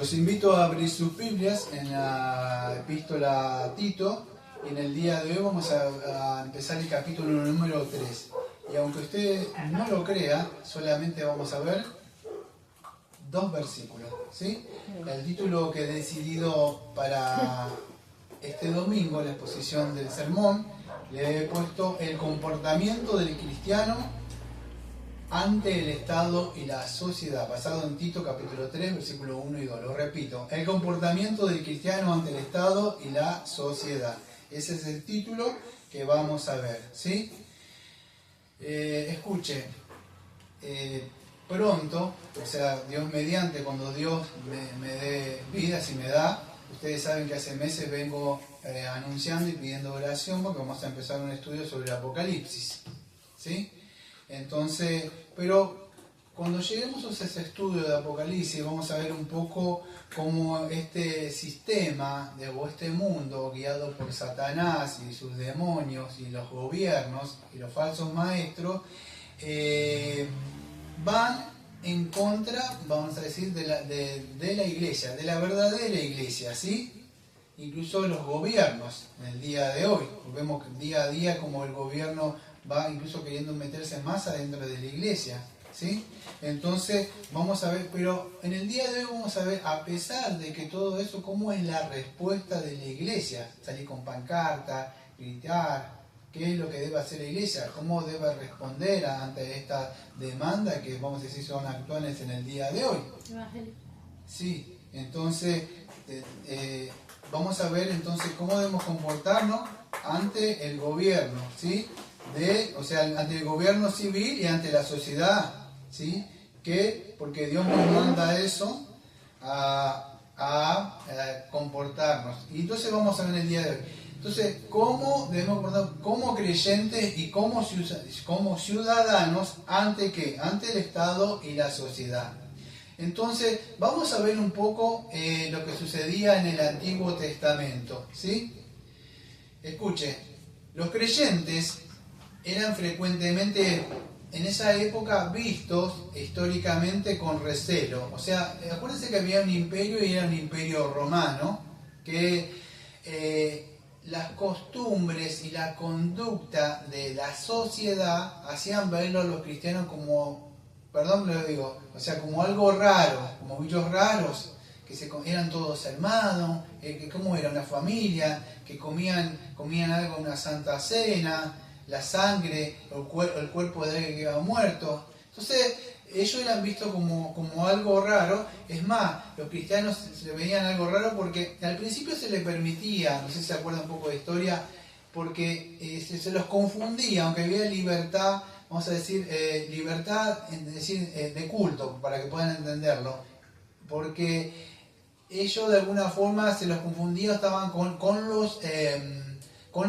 Los invito a abrir sus Biblias en la epístola a Tito y en el día de hoy vamos a empezar el capítulo número 3. Y aunque usted no lo crea, solamente vamos a ver 2 versículos, ¿sí? El título que he decidido para este domingo, la exposición del sermón, le he puesto el comportamiento del cristiano ante el Estado y la sociedad, basado en Tito capítulo 3, versículo 1 y 2. Lo repito, el comportamiento del cristiano ante el Estado y la sociedad. Ese es el título que vamos a ver, ¿sí? Escuche, pronto, o sea, Dios mediante, cuando Dios me dé vida, si me da, ustedes saben que hace meses vengo anunciando y pidiendo oración porque vamos a empezar un estudio sobre el Apocalipsis, ¿sí? Entonces, pero cuando lleguemos a ese estudio de Apocalipsis vamos a ver un poco cómo este sistema o este mundo guiado por Satanás y sus demonios y los gobiernos y los falsos maestros van en contra, vamos a decir, de la iglesia, de la verdadera iglesia, ¿sí? Incluso los gobiernos en el día de hoy. Vemos día a día como el gobierno va incluso queriendo meterse más adentro de la iglesia, ¿sí? Entonces vamos a ver, pero en el día de hoy vamos a ver, a pesar de que todo eso, cómo es la respuesta de la iglesia. Salir con pancarta, gritar, qué es lo que debe hacer la iglesia, cómo debe responder ante esta demanda que vamos a decir son actuales en el día de hoy. Sí, entonces vamos a ver entonces cómo debemos comportarnos ante el gobierno, ¿sí? O sea, ante el gobierno civil y ante la sociedad, ¿sí? Porque Dios nos manda eso a comportarnos. Y entonces vamos a ver en el día de hoy. Entonces, ¿cómo debemos comportarnos como creyentes y como ciudadanos ante qué? Ante el Estado y la sociedad. Entonces, vamos a ver un poco lo que sucedía en el Antiguo Testamento, ¿sí? Escuche, los creyentes eran frecuentemente en esa época vistos históricamente con recelo. O sea, acuérdense que había un imperio y era un imperio romano, que las costumbres y la conducta de la sociedad hacían verlo a los cristianos como, perdón lo digo, o sea, como algo raro, como bichos raros, que eran todos hermanos, que como era una familia, que comían algo en una santa cena, la sangre, el cuerpo de alguien que iba muerto. Entonces, ellos eran vistos como algo raro. Es más, los cristianos se veían algo raro porque al principio se les permitía, no sé si se acuerdan un poco de historia, porque se los confundía, aunque había libertad, vamos a decir, libertad de culto, para que puedan entenderlo, porque ellos de alguna forma se los confundía, estaban con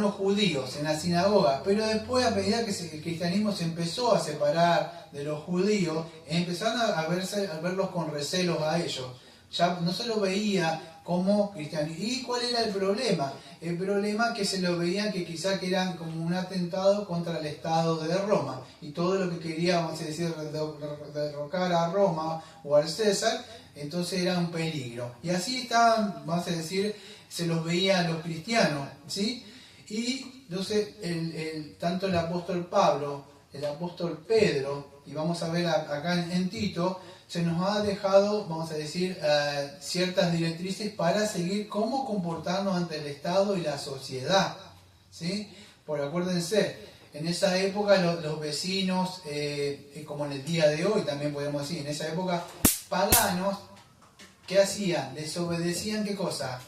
los judíos en la sinagoga, pero después, a medida que el cristianismo se empezó a separar de los judíos, empezaron a verlos con recelos a ellos. Ya no se los veía como cristianos. ¿Y cuál era el problema? El problema que se lo veían que quizá que eran como un atentado contra el Estado de Roma, y todo lo que quería, vamos a decir, derrocar a Roma o al César, entonces era un peligro. Y así estaban, vamos a decir, se los veían los cristianos, ¿sí? Y entonces tanto el apóstol Pablo, el apóstol Pedro, y vamos a ver acá en Tito, se nos ha dejado, vamos a decir, ciertas directrices para seguir cómo comportarnos ante el Estado y la sociedad, ¿sí? Porque acuérdense, en esa época los vecinos, como en el día de hoy también podemos decir, en esa época paganos, ¿qué hacían? Desobedecían ¿qué cosa?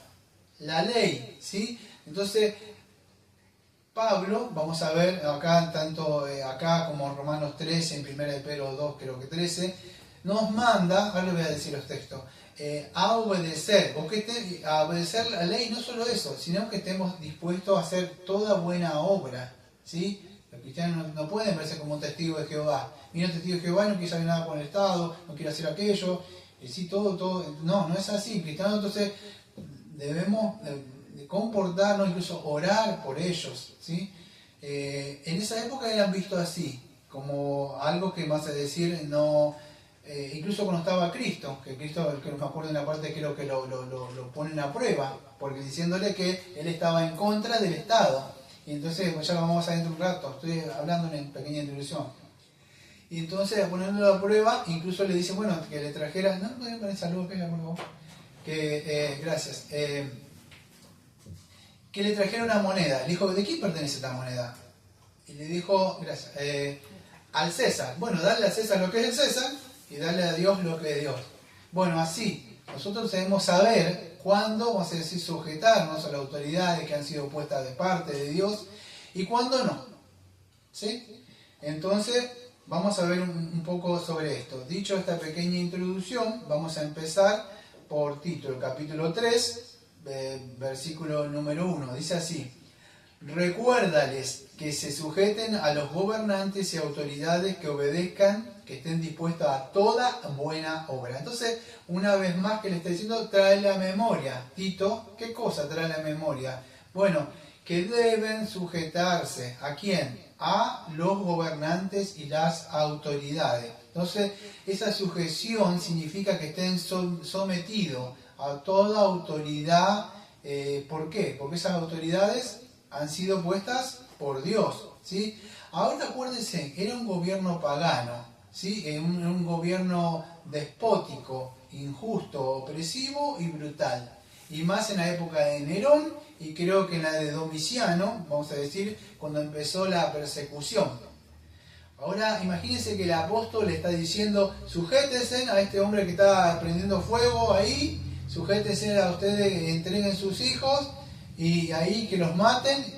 La ley, ¿sí? Entonces, Pablo, vamos a ver acá, tanto acá como en Romanos 13, en 1 de Pedro 2, creo que 13, nos manda, ahora les voy a decir los textos, a obedecer, a obedecer la ley, no solo eso, sino que estemos dispuestos a hacer toda buena obra, ¿sí? Los cristianos no pueden verse como un testigo de Jehová. Mira, un testigo de Jehová no quiere saber nada con el Estado, no quiere hacer aquello, y sí, todo, no es así. Cristianos, entonces, debemos de comportarnos, incluso orar por ellos, ¿sí? En esa época eran vistos así, como algo que, vas a decir, no incluso cuando estaba Cristo, que Cristo, que no me acuerdo en la parte, creo que lo ponen a prueba, porque diciéndole que él estaba en contra del Estado. Y entonces, pues ya lo vamos a ver dentro de un rato, estoy hablando en pequeña introducción. Y entonces, poniéndolo a prueba, incluso le dice, bueno, que le trajera, no, voy a poner saludos, gracias, que le trajera una moneda. Le dijo, ¿de quién pertenece esta moneda? Y le dijo, gracias, al César. Bueno, darle a César lo que es el César y darle a Dios lo que es Dios. Bueno, así, nosotros debemos saber cuándo, vamos a decir, sujetarnos a las autoridades que han sido puestas de parte de Dios y cuándo no. ¿Sí? Entonces, vamos a ver un poco sobre esto. Dicho esta pequeña introducción, vamos a empezar por Tito, el capítulo 3, versículo número 1. Dice así: recuérdales que se sujeten a los gobernantes y autoridades, que obedezcan, que estén dispuestos a toda buena obra. Entonces, una vez más que le está diciendo, trae la memoria. Tito, ¿qué cosa trae la memoria? Bueno, que deben sujetarse, ¿a quién? A los gobernantes y las autoridades. Entonces, esa sujeción significa que estén sometidos a toda autoridad. ¿Por qué? Porque esas autoridades han sido puestas por Dios, ¿sí? Ahora acuérdense, era un gobierno pagano, ¿sí? Un gobierno despótico, injusto, opresivo y brutal. Y más en la época de Nerón y creo que en la de Domiciano, vamos a decir, cuando empezó la persecución. Ahora imagínense que el apóstol le está diciendo, sujétense a este hombre que está prendiendo fuego ahí, sujétense a ustedes, entreguen sus hijos y ahí que los maten.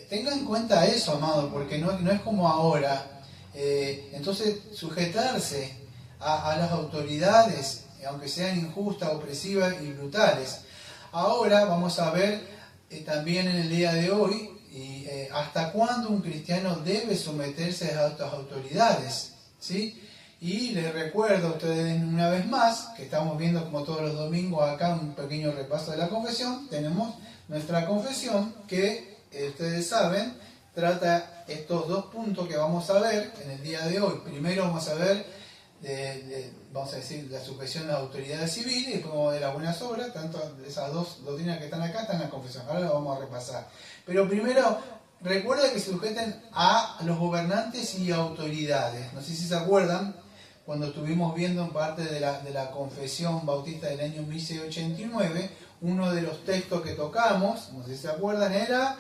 Tengan en cuenta eso, amado, porque no es como ahora. Entonces, sujetarse a las autoridades, aunque sean injustas, opresivas y brutales. Ahora vamos a ver también en el día de hoy hasta cuándo un cristiano debe someterse a estas autoridades, ¿sí? Y les recuerdo a ustedes una vez más que estamos viendo, como todos los domingos acá, un pequeño repaso de la confesión. Tenemos nuestra confesión que, ustedes saben, trata estos dos puntos que vamos a ver en el día de hoy. Primero vamos a ver, vamos a decir, la sujeción a las autoridades civiles y después vamos a ver las buenas obras. Tanto de esas dos doctrinas que están acá están en la confesión. Ahora lo vamos a repasar. Pero primero, recuerda que se sujeten a los gobernantes y autoridades. No sé si se acuerdan, cuando estuvimos viendo en parte de la confesión bautista del año 1689, uno de los textos que tocamos, no sé si se acuerdan, era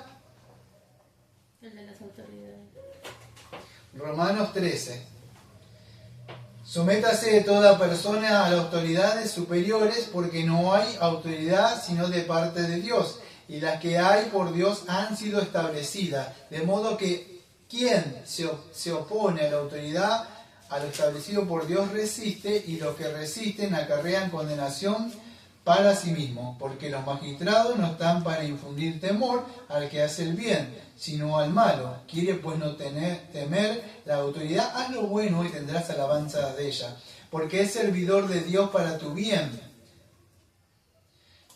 el de las autoridades. Romanos 13. Sométase toda persona a las autoridades superiores, porque no hay autoridad sino de parte de Dios, y las que hay por Dios han sido establecidas, de modo que quien se opone a la autoridad, a lo establecido por Dios, resiste, y los que resisten acarrean condenación para sí mismos, porque los magistrados no están para infundir temor al que hace el bien, sino al malo. Quiere pues no temer la autoridad, haz lo bueno y tendrás alabanza de ella, porque es servidor de Dios para tu bien.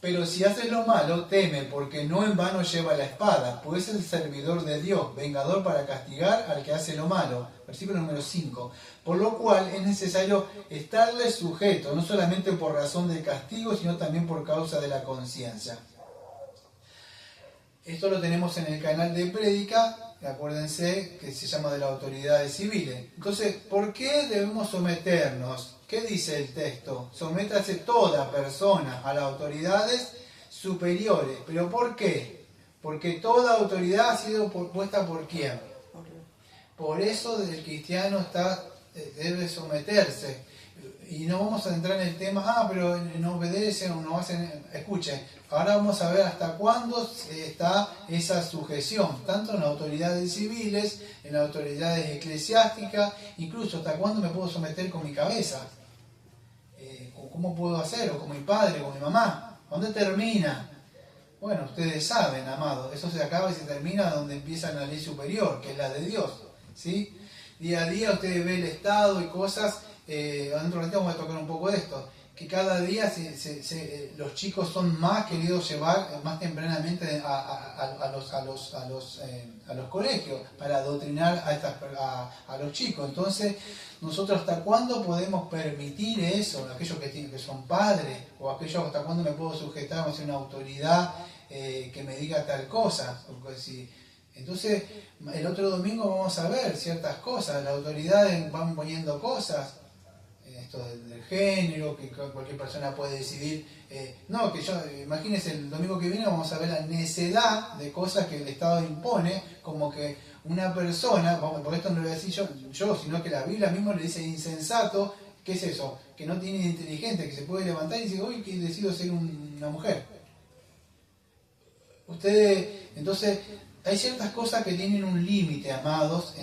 Pero si haces lo malo, teme, porque no en vano lleva la espada, pues es el servidor de Dios, vengador para castigar al que hace lo malo. Versículo número 5. Por lo cual es necesario estarle sujeto, no solamente por razón del castigo, sino también por causa de la conciencia. Esto lo tenemos en el canal de Prédica, acuérdense que se llama de las autoridades civiles. Entonces, ¿por qué debemos someternos? ¿Qué dice el texto? Sométase toda persona a las autoridades superiores. ¿Pero por qué? Porque toda autoridad ha sido puesta por ¿quién? Por eso el cristiano debe someterse. Y no vamos a entrar en el tema, pero no obedecen o no hacen. Escuchen, ahora vamos a ver hasta cuándo está esa sujeción, tanto en las autoridades civiles, en las autoridades eclesiásticas, incluso hasta cuándo me puedo someter con mi cabeza. ¿Cómo puedo hacer? O con mi padre, con mi mamá. ¿Dónde termina? Bueno, ustedes saben, amados, eso se acaba y se termina donde empieza la ley superior, que es la de Dios, ¿sí? Día a día ustedes ven el Estado y cosas. Dentro de ratito vamos a tocar un poco de esto, que cada día los chicos son más queridos llevar más tempranamente a los colegios para adoctrinar a los chicos. Entonces, nosotros ¿hasta cuándo podemos permitir eso? Aquellos que son padres, o aquellos ¿hasta cuándo me puedo sujetar a una autoridad que me diga tal cosa? Entonces, el otro domingo vamos a ver ciertas cosas, las autoridades van poniendo cosas, esto del género, que cualquier persona puede decidir, imagínense, el domingo que viene vamos a ver la necedad de cosas que el Estado impone, como que una persona, porque esto no lo voy a decir yo, sino que la Biblia mismo le dice insensato. ¿Qué es eso? Que no tiene inteligente, que se puede levantar y decir, hoy que decido ser una mujer. Entonces, hay ciertas cosas que tienen un límite, amados,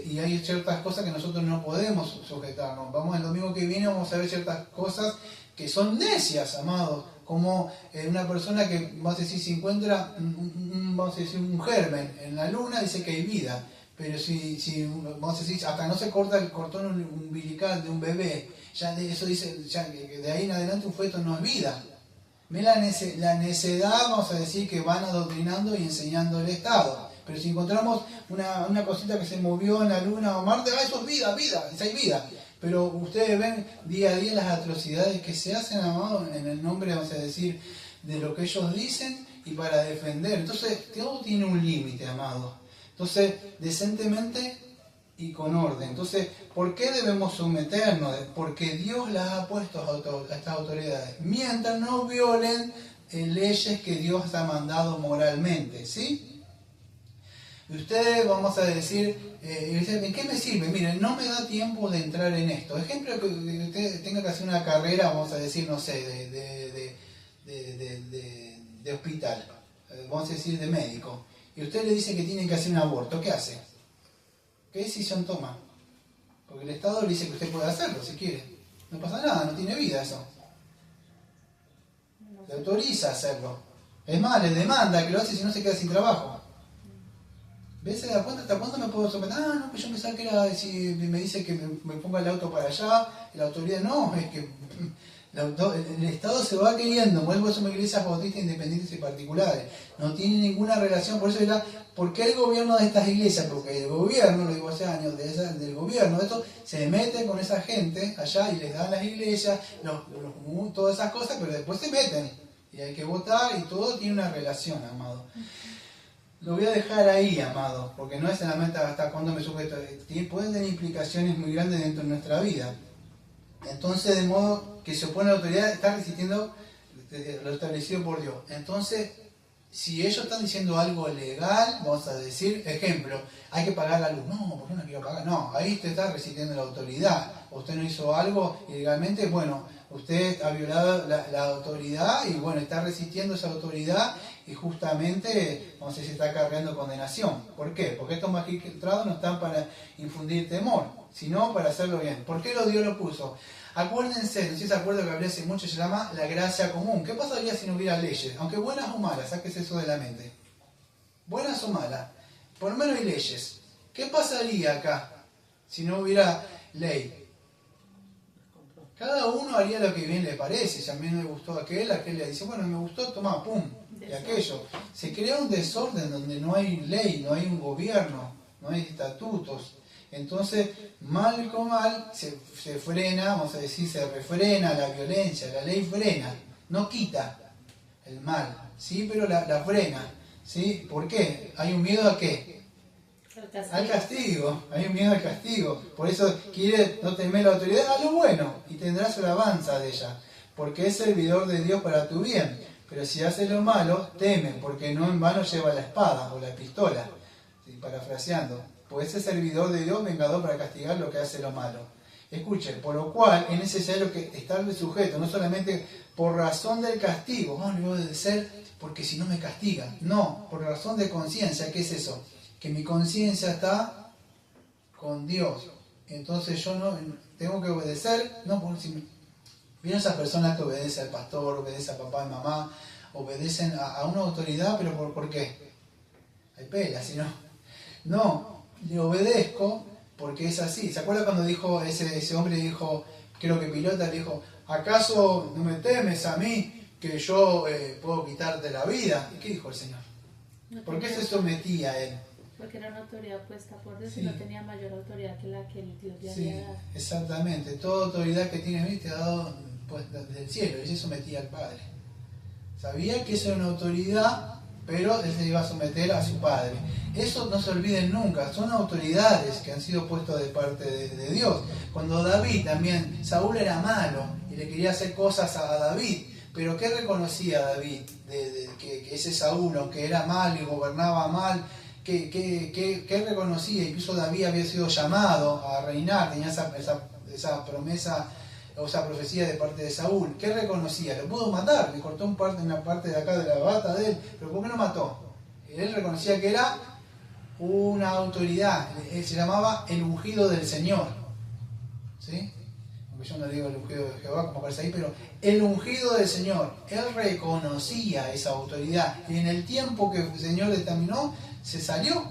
y hay ciertas cosas que nosotros no podemos sujetarnos. Vamos el domingo que viene, vamos a ver ciertas cosas que son necias, amados, como una persona que, vamos a decir, si encuentra un germen en la luna, dice que hay vida. Pero vamos a decir, hasta no se corta el cordón umbilical de un bebé, ya de eso dice, ya que de ahí en adelante un feto no es vida. Mira la necedad, vamos a decir, que van adoctrinando y enseñando el Estado. Pero si encontramos una cosita que se movió en la Luna o Marte, eso es vida, esa hay vida. Pero ustedes ven día a día las atrocidades que se hacen, amados, en el nombre, vamos a decir, de lo que ellos dicen y para defender. Entonces, todo tiene un límite, amados. Entonces, decentemente y con orden. Entonces, ¿por qué debemos someternos? Porque Dios las ha puesto a estas autoridades, mientras no violen leyes que Dios ha mandado moralmente, ¿sí? Y ustedes, vamos a decir, ¿en qué me sirve? Miren, no me da tiempo de entrar en esto. Ejemplo, que usted tenga que hacer una carrera, vamos a decir, no sé, de hospital, vamos a decir, de médico, y usted le dice que tiene que hacer un aborto, ¿qué hace? ¿Qué decisión toma? Porque el Estado le dice que usted puede hacerlo si quiere. No pasa nada, no tiene vida eso. Le autoriza a hacerlo. Es más, le demanda que lo hace si no se queda sin trabajo. ¿Ves? ¿Se da cuenta? ¿Hasta cuándo me puedo someter? No, que yo pensaba que era, si me dice que me ponga el auto para allá, la autoridad no, es que el Estado se va queriendo, vuelvo a eso, iglesias bautistas independientes y particulares, no tiene ninguna relación. Por eso ¿por qué el gobierno de estas iglesias? Porque el gobierno, lo digo hace años, del gobierno de esto, se mete con esa gente allá y les dan las iglesias, todas esas cosas, pero después se meten y hay que votar y todo tiene una relación, amado. Lo voy a dejar ahí, amado, porque no es solamente hasta cuándo me sujeto, pueden tener implicaciones muy grandes dentro de nuestra vida. Entonces, de modo que se opone a la autoridad, está resistiendo lo establecido por Dios. Entonces, si ellos están diciendo algo legal, vamos a decir, ejemplo, hay que pagar la luz. No, ¿por qué no quiero pagar? No, ahí usted está resistiendo la autoridad. Usted no hizo algo ilegalmente, bueno, usted ha violado la autoridad y bueno, está resistiendo esa autoridad y justamente, vamos a decir, está cargando condenación. ¿Por qué? Porque estos magistrados no están para infundir temor, sino para hacerlo bien. ¿Por qué Dios lo puso? Acuérdense, no sé si se acuerdan que hablé hace mucho, se llama la gracia común. ¿Qué pasaría si no hubiera leyes? Aunque buenas o malas, sáquese eso de la mente. Buenas o malas, por lo menos hay leyes. ¿Qué pasaría acá si no hubiera ley? Cada uno haría lo que bien le parece. Si a mí me gustó aquel le dice, bueno, me gustó, toma, pum, y aquello. Se crea un desorden donde no hay ley, no hay un gobierno, no hay estatutos. Entonces, mal con mal, se frena, vamos a decir, se refrena la violencia. La ley frena, no quita el mal, ¿sí? Pero la frena, ¿sí? ¿Por qué? ¿Hay un miedo a qué? Al castigo, hay un miedo al castigo. Por eso quiere no temer la autoridad, a lo bueno, y tendrás alabanza de ella, porque es servidor de Dios para tu bien. Pero si haces lo malo, teme, porque no en vano lleva la espada o la pistola, ¿sí? Parafraseando. Pues es servidor de Dios, vengador para castigar lo que hace lo malo. Escuchen, por lo cual es necesario que estar sujeto, no solamente por razón del castigo, no, le voy a obedecer porque si no me castigan. No, por razón de conciencia. ¿Qué es eso? Que mi conciencia está con Dios. Entonces yo no tengo que obedecer, no por si vieron esas personas que obedecen al pastor, obedecen a papá y mamá, obedecen a una autoridad, pero ¿por qué? Hay pelas, si no. No, le obedezco porque es así. ¿Se acuerda cuando dijo ese hombre dijo, Creo que Pilota le dijo, ¿acaso no me temes a mí que yo puedo quitarte la vida? ¿Y qué dijo el Señor? ¿Por qué se sometía a él? Porque era una autoridad puesta por Dios Sí. y no tenía mayor autoridad que la que el Dios le Sí, había dado. exactamente. Toda autoridad que tienes te ha dado pues, desde el cielo. Y se sometía al Padre. Sabía que eso era una autoridad, pero él se iba a someter a su Padre. Eso no se olviden nunca. Son autoridades que han sido puestas de parte de Dios. Cuando David también, Saúl era malo y le quería hacer cosas a David. Pero ¿qué reconocía David? Que ese Saúl, aunque era mal y gobernaba mal, ¿qué reconocía? Incluso David había sido llamado a reinar, tenía esa promesa o esa profecía de parte de Saúl. ¿Qué reconocía? Lo pudo matar, le cortó una parte de acá de la bata de él, pero ¿por qué no mató? Él reconocía que era una autoridad, se llamaba el ungido del Señor. ¿Sí? Aunque yo no digo el ungido de Jehová como aparece ahí, pero el ungido del Señor, él reconocía esa autoridad y en el tiempo que el Señor determinó, se salió,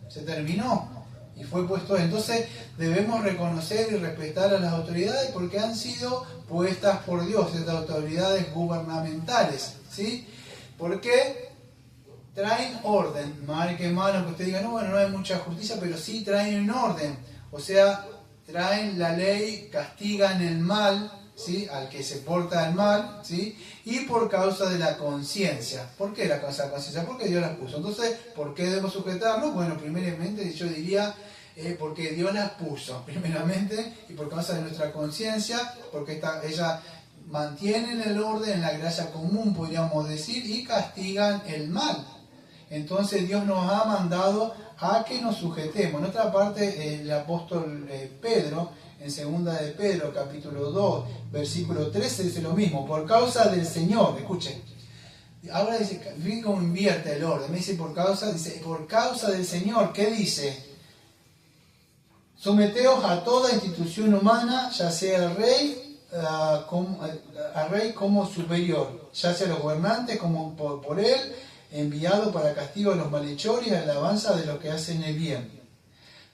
se terminó y fue puesto. Entonces debemos reconocer y respetar a las autoridades porque han sido puestas por Dios, estas autoridades gubernamentales, ¿sí? Porque traen orden, mal que malo que usted diga, no, bueno, no hay mucha justicia, pero sí traen orden, o sea, traen la ley, castigan el mal, ¿sí? Al que se porta el mal, ¿sí? Y por causa de la conciencia. ¿Por qué la causa de la conciencia? Porque Dios las puso. Entonces, ¿por qué debemos sujetarnos? Bueno, primeramente yo diría porque Dios las puso, primeramente, y por causa de nuestra conciencia, porque ella mantienen el orden en la gracia común, podríamos decir, y castigan el mal. Entonces Dios nos ha mandado a que nos sujetemos. En otra parte, el apóstol Pedro, en segunda de Pedro, capítulo 2, versículo 13, dice lo mismo, por causa del Señor, escuchen. Ahora dice, fíjense cómo invierte el orden, me dice por causa del Señor, ¿qué dice? Someteos a toda institución humana, ya sea el rey, al rey como superior, ya sea los gobernantes como por él, enviado para castigo a los malhechores y alabanza de los que hacen el bien.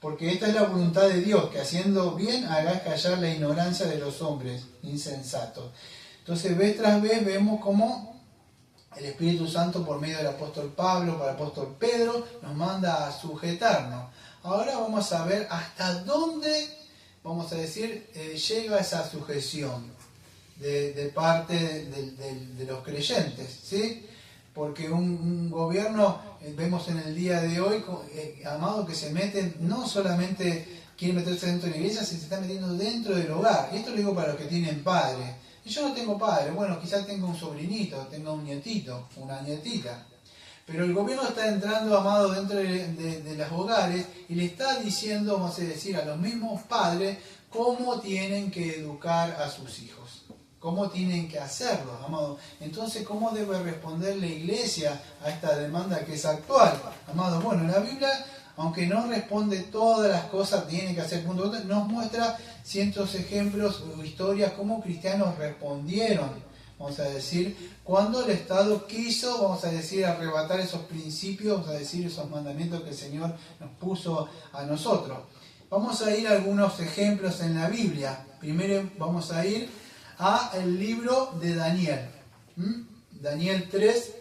Porque esta es la voluntad de Dios, que haciendo bien haga callar la ignorancia de los hombres insensatos. Entonces, vez tras vez vemos cómo el Espíritu Santo, por medio del apóstol Pablo, por el apóstol Pedro, nos manda a sujetarnos. Ahora vamos a ver hasta dónde, vamos a decir, llega esa sujeción de parte de los creyentes, ¿sí? Porque un gobierno, vemos en el día de hoy, amado, que se meten, no solamente quiere meterse dentro de la iglesia, se está metiendo dentro del hogar. Y esto lo digo para los que tienen padres. Y yo no tengo padre, bueno, quizás tenga un sobrinito, tenga un nietito, una nietita. Pero el gobierno está entrando, amado, dentro de los hogares y le está diciendo, vamos a decir, a los mismos padres cómo tienen que educar a sus hijos. ¿Cómo tienen que hacerlo, amado? Entonces, ¿cómo debe responder la iglesia a esta demanda que es actual? Amado, bueno, la Biblia, aunque no responde todas las cosas, tiene que hacer punto, nos muestra cientos ejemplos o historias cómo cristianos respondieron, vamos a decir, cuando el Estado quiso, vamos a decir, arrebatar esos principios, vamos a decir, esos mandamientos que el Señor nos puso a nosotros. Vamos a ir a algunos ejemplos en la Biblia. Primero vamos a ir a el libro de Daniel. Daniel 3,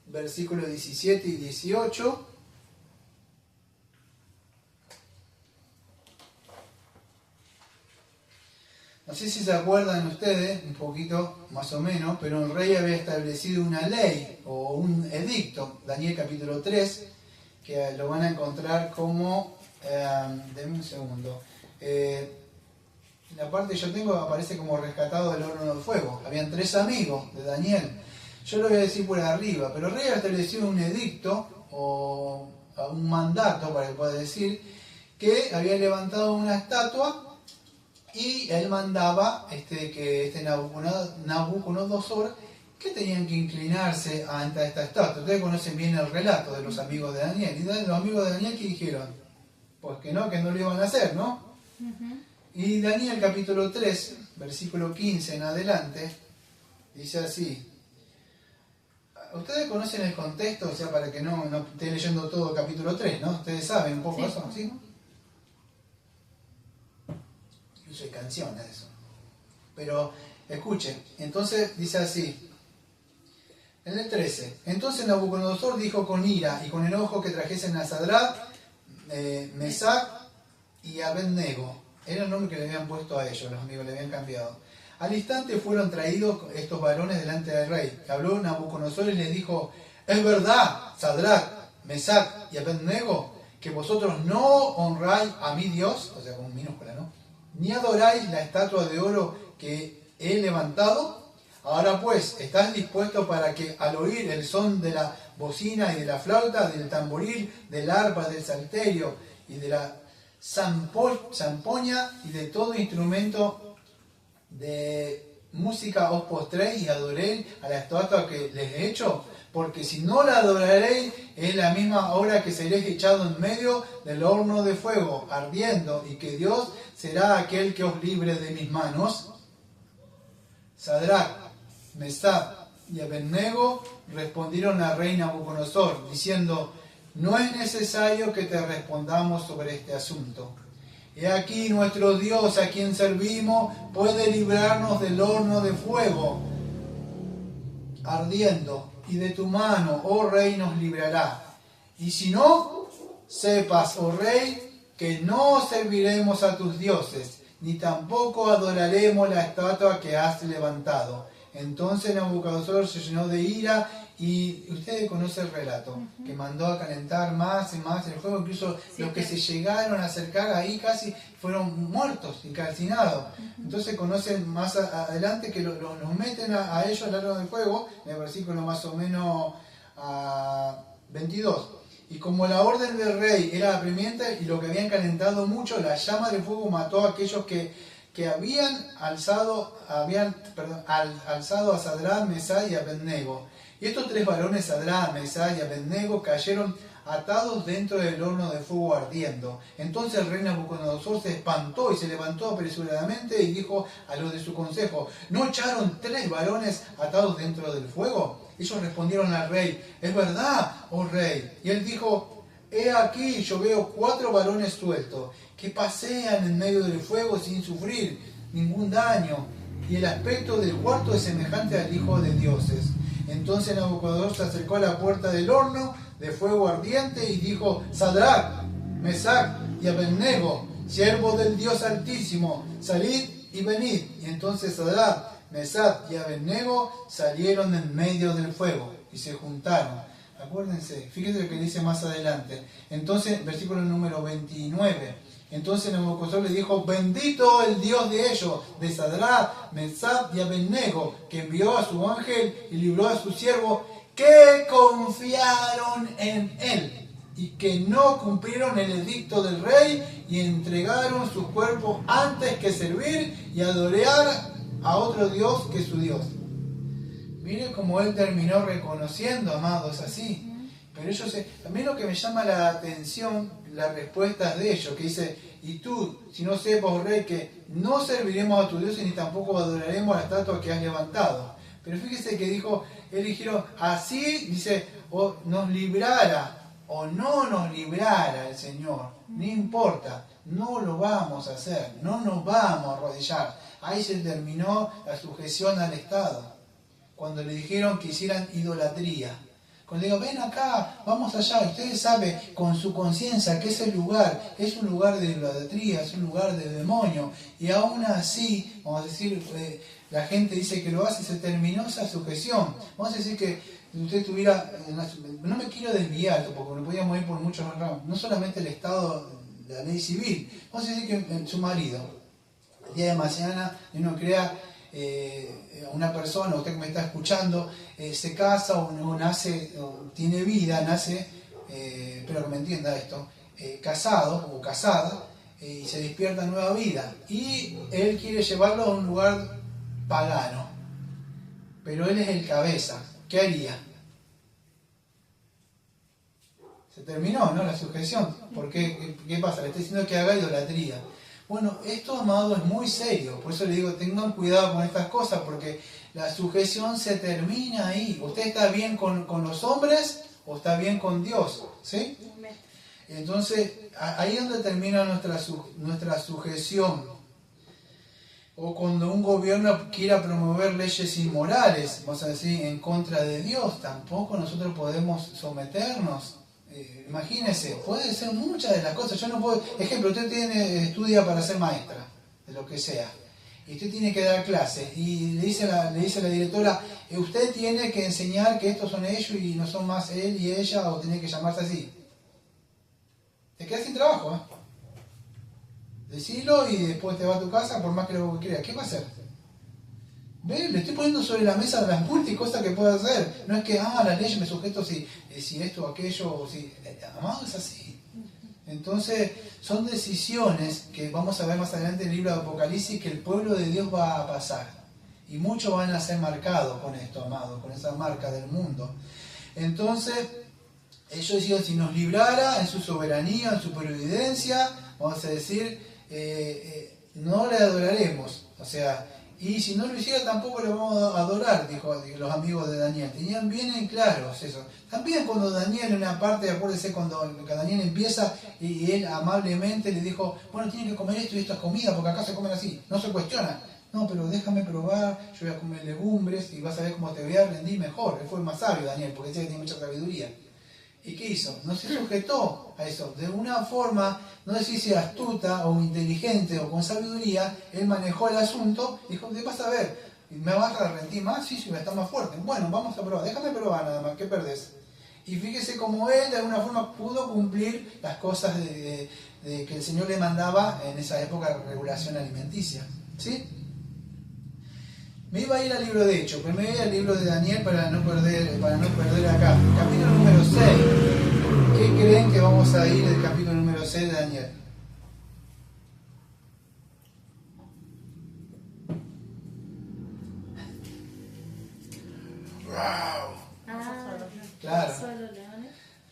versículos 17 y 18. No sé si se acuerdan ustedes, un poquito más o menos, pero el rey había establecido una ley o un edicto, Daniel capítulo 3, que lo van a encontrar como, denme un segundo, la parte que yo tengo aparece como rescatado del horno de fuego. Habían 3 amigos de Daniel. Yo lo voy a decir por arriba, pero el rey había establecido un edicto o un mandato, para que pueda decir, que había levantado una estatua y él mandaba que Nabucodonosor que tenían que inclinarse ante esta estatua. Ustedes conocen bien el relato de los amigos de Daniel. Y los amigos de Daniel, ¿qué dijeron? Pues que no lo iban a hacer, ¿no? Uh-huh. Y Daniel capítulo 3, versículo 15 en adelante, dice así. Ustedes conocen el contexto, o sea, para que no esté leyendo todo el capítulo 3, ¿no? Ustedes saben un poco sí. Eso, ¿sí? Incluso hay canciones de eso. Pero escuchen, entonces dice así, en el 13, entonces Nabucodonosor dijo con ira y con enojo que trajesen a Sadrach, Mesac y Abednego. Era el nombre que le habían puesto a ellos, los amigos, le habían cambiado. Al instante fueron traídos estos varones delante del rey. Habló Nabucodonosor y les dijo, es verdad, Sadrach, Mesac y Abednego, que vosotros no honráis a mi Dios, o sea, con minúscula, ¿no? Ni adoráis la estatua de oro que he levantado. Ahora pues, ¿estás dispuesto para que al oír el son de la bocina y de la flauta, del tamboril, del arpa, del salterio y de la zampoña y de todo instrumento de música os postréis y adoréis a la estatua que les he hecho? Porque si no la adoraréis, es la misma hora que seréis echado en medio del horno de fuego, ardiendo, y que Dios será aquel que os libre de mis manos. Sadrach, Mesac y Abednego respondieron al rey Nabucodonosor, diciendo, no es necesario que te respondamos sobre este asunto. He aquí nuestro Dios, a quien servimos, puede librarnos del horno de fuego ardiendo, y de tu mano, oh rey, nos librará. Y si no, sepas, oh rey, que no serviremos a tus dioses, ni tampoco adoraremos la estatua que has levantado. Entonces Nabucodonosor se llenó de ira, y ustedes conocen el relato, que mandó a calentar más y más el fuego, incluso los que se llegaron a acercar ahí casi fueron muertos y calcinados. Entonces conocen más adelante que los meten a ellos al horno del fuego, en el versículo más o menos 22. Y como la orden del rey era apremiante y lo que habían calentado mucho, la llama del fuego mató a aquellos que habían alzado a Sadrach, Mesac y Abednego. Y estos tres varones, Sadrach, Mesac y Abednego, cayeron atados dentro del horno de fuego ardiendo. Entonces el rey Nabucodonosor se espantó y se levantó apresuradamente y dijo a los de su consejo, ¿no echaron tres varones atados dentro del fuego? Ellos respondieron al rey, es verdad, oh rey. Y él dijo, he aquí, yo veo 4 varones sueltos, que pasean en medio del fuego sin sufrir ningún daño, y el aspecto del cuarto es semejante al Hijo de Dioses. Entonces Nabucodonosor se acercó a la puerta del horno de fuego ardiente y dijo, Sadrach, Mesac y Abednego, siervos del Dios Altísimo, salid y venid. Y entonces Sadrach, Mesac y Abednego salieron en medio del fuego y se juntaron. Acuérdense, fíjense lo que dice más adelante. Entonces, versículo número 29. Entonces Nabucodonosor le dijo, bendito el Dios de ellos, de Sadrach, Mesac y Abednego, que envió a su ángel y libró a sus siervos que confiaron en él y que no cumplieron el edicto del rey y entregaron sus cuerpos antes que servir y adorar a otro Dios que su Dios. Miren cómo él terminó reconociendo, amados, así. Pero ellos, también lo que me llama la atención, las respuestas de ellos, que dice, y tú, si no sepas, rey, que no serviremos a tu Dios ni tampoco adoraremos a la estatua que has levantado. Pero fíjese que dijo, él dijeron, así, dice, o nos librara o no nos librara el Señor, no importa, no lo vamos a hacer, no nos vamos a arrodillar. Ahí se terminó la sujeción al Estado, cuando le dijeron que hicieran idolatría. Cuando digo, ven acá, vamos allá, ustedes saben con su conciencia que ese lugar es un lugar de idolatría, es un lugar de demonio, y aún así, vamos a decir, la gente dice que lo hace, se terminó esa sujeción. Vamos a decir que usted tuviera, no me quiero desviar, porque me podíamos ir por muchos ramos, no solamente el Estado, la ley civil, vamos a decir que su marido, el día de mañana, uno crea una persona, usted que me está escuchando, se casa o nace, o tiene vida, nace, espero que me entienda esto, casado o casada, y se despierta nueva vida. Y él quiere llevarlo a un lugar pagano, pero él es el cabeza. ¿Qué haría? Se terminó, ¿no? La sujeción. ¿Por qué? ¿Qué pasa? Le está diciendo que haga idolatría. Bueno, esto, amado, es muy serio. Por eso le digo, tengan cuidado con estas cosas, porque la sujeción se termina ahí. ¿Usted está bien con los hombres o está bien con Dios? ¿Sí? Entonces, ahí es donde termina nuestra sujeción. O cuando un gobierno quiera promover leyes inmorales, vamos a decir, en contra de Dios, tampoco nosotros podemos someternos. Imagínense, puede ser muchas de las cosas. Yo no puedo, ejemplo, usted estudia para ser maestra, de lo que sea, y usted tiene que dar clase, y le dice la directora, usted tiene que enseñar que estos son ellos y no son más él y ella, o tiene que llamarse así. Te quedas sin trabajo, ¿eh? Decilo y después te vas a tu casa por más que lo creas. ¿Qué va a hacer? ¿Ve? Le estoy poniendo sobre la mesa las múltiples cosas que puede hacer. No es que, las leyes me sujeto si esto o aquello, o si... Amado, es así. Entonces, son decisiones que vamos a ver más adelante en el libro de Apocalipsis que el pueblo de Dios va a pasar. Y muchos van a ser marcados con esto, amado, con esa marca del mundo. Entonces, ellos decían, si nos librara en su soberanía, en su providencia, vamos a decir... no le adoraremos, o sea, y si no lo hiciera tampoco le vamos a adorar, dijo los amigos de Daniel. Tenían bien en claro eso. También cuando Daniel en una parte, acuérdense cuando Daniel empieza y él amablemente le dijo, bueno, tienen que comer esto y esta comida porque acá se comen así, no se cuestiona. No, pero déjame probar, yo voy a comer legumbres y vas a ver cómo te voy a rendir mejor. Él fue más sabio, Daniel, porque decía que tiene mucha sabiduría. ¿Y qué hizo? No se sujetó a eso. De una forma, no sé si astuta o inteligente o con sabiduría, él manejó el asunto y dijo, ¿qué vas a ver? ¿Me vas a rendir más? Sí, va a estar más fuerte. Bueno, vamos a probar. Déjame probar nada más, ¿qué perdés? Y fíjese cómo él de alguna forma pudo cumplir las cosas de que el Señor le mandaba en esa época de regulación alimenticia. ¿Sí? Me iba a ir al libro de Hechos, pero me voy al libro de Daniel para no perder acá. Capítulo número 6. ¿Qué creen que vamos a ir del capítulo número 6 de Daniel? ¡Wow! Claro.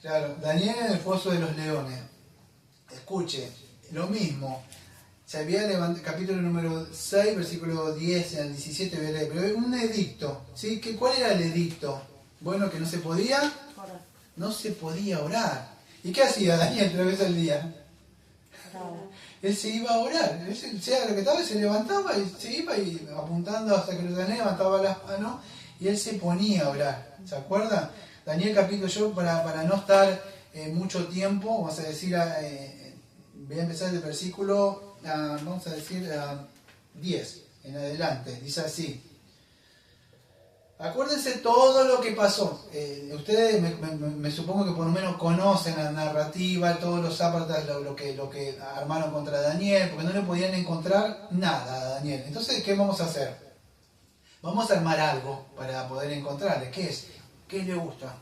Claro, Daniel en el foso de los leones. Escuche, lo mismo. Se había levantado, capítulo número 6, versículo 10 al 17, pero un edicto, ¿sí? ¿Cuál era el edicto? Bueno, que no se podía orar. No se podía orar. ¿Y qué hacía Daniel 3 veces al día? Él se iba a orar, él sea lo que estaba, se levantaba y se iba y apuntando hasta que Daniel levantaba las manos y él se ponía a orar. ¿Se acuerdan? Daniel capítulo, yo para no estar mucho tiempo, vamos a decir, voy a empezar el versículo... vamos a decir 10 en adelante, dice así. Acuérdense todo lo que pasó. Ustedes me supongo que por lo menos conocen la narrativa, todos los zápatas, lo que armaron contra Daniel, porque no le podían encontrar nada a Daniel. Entonces, ¿qué vamos a hacer? Vamos a armar algo para poder encontrarle. ¿Qué es? ¿Qué le gusta?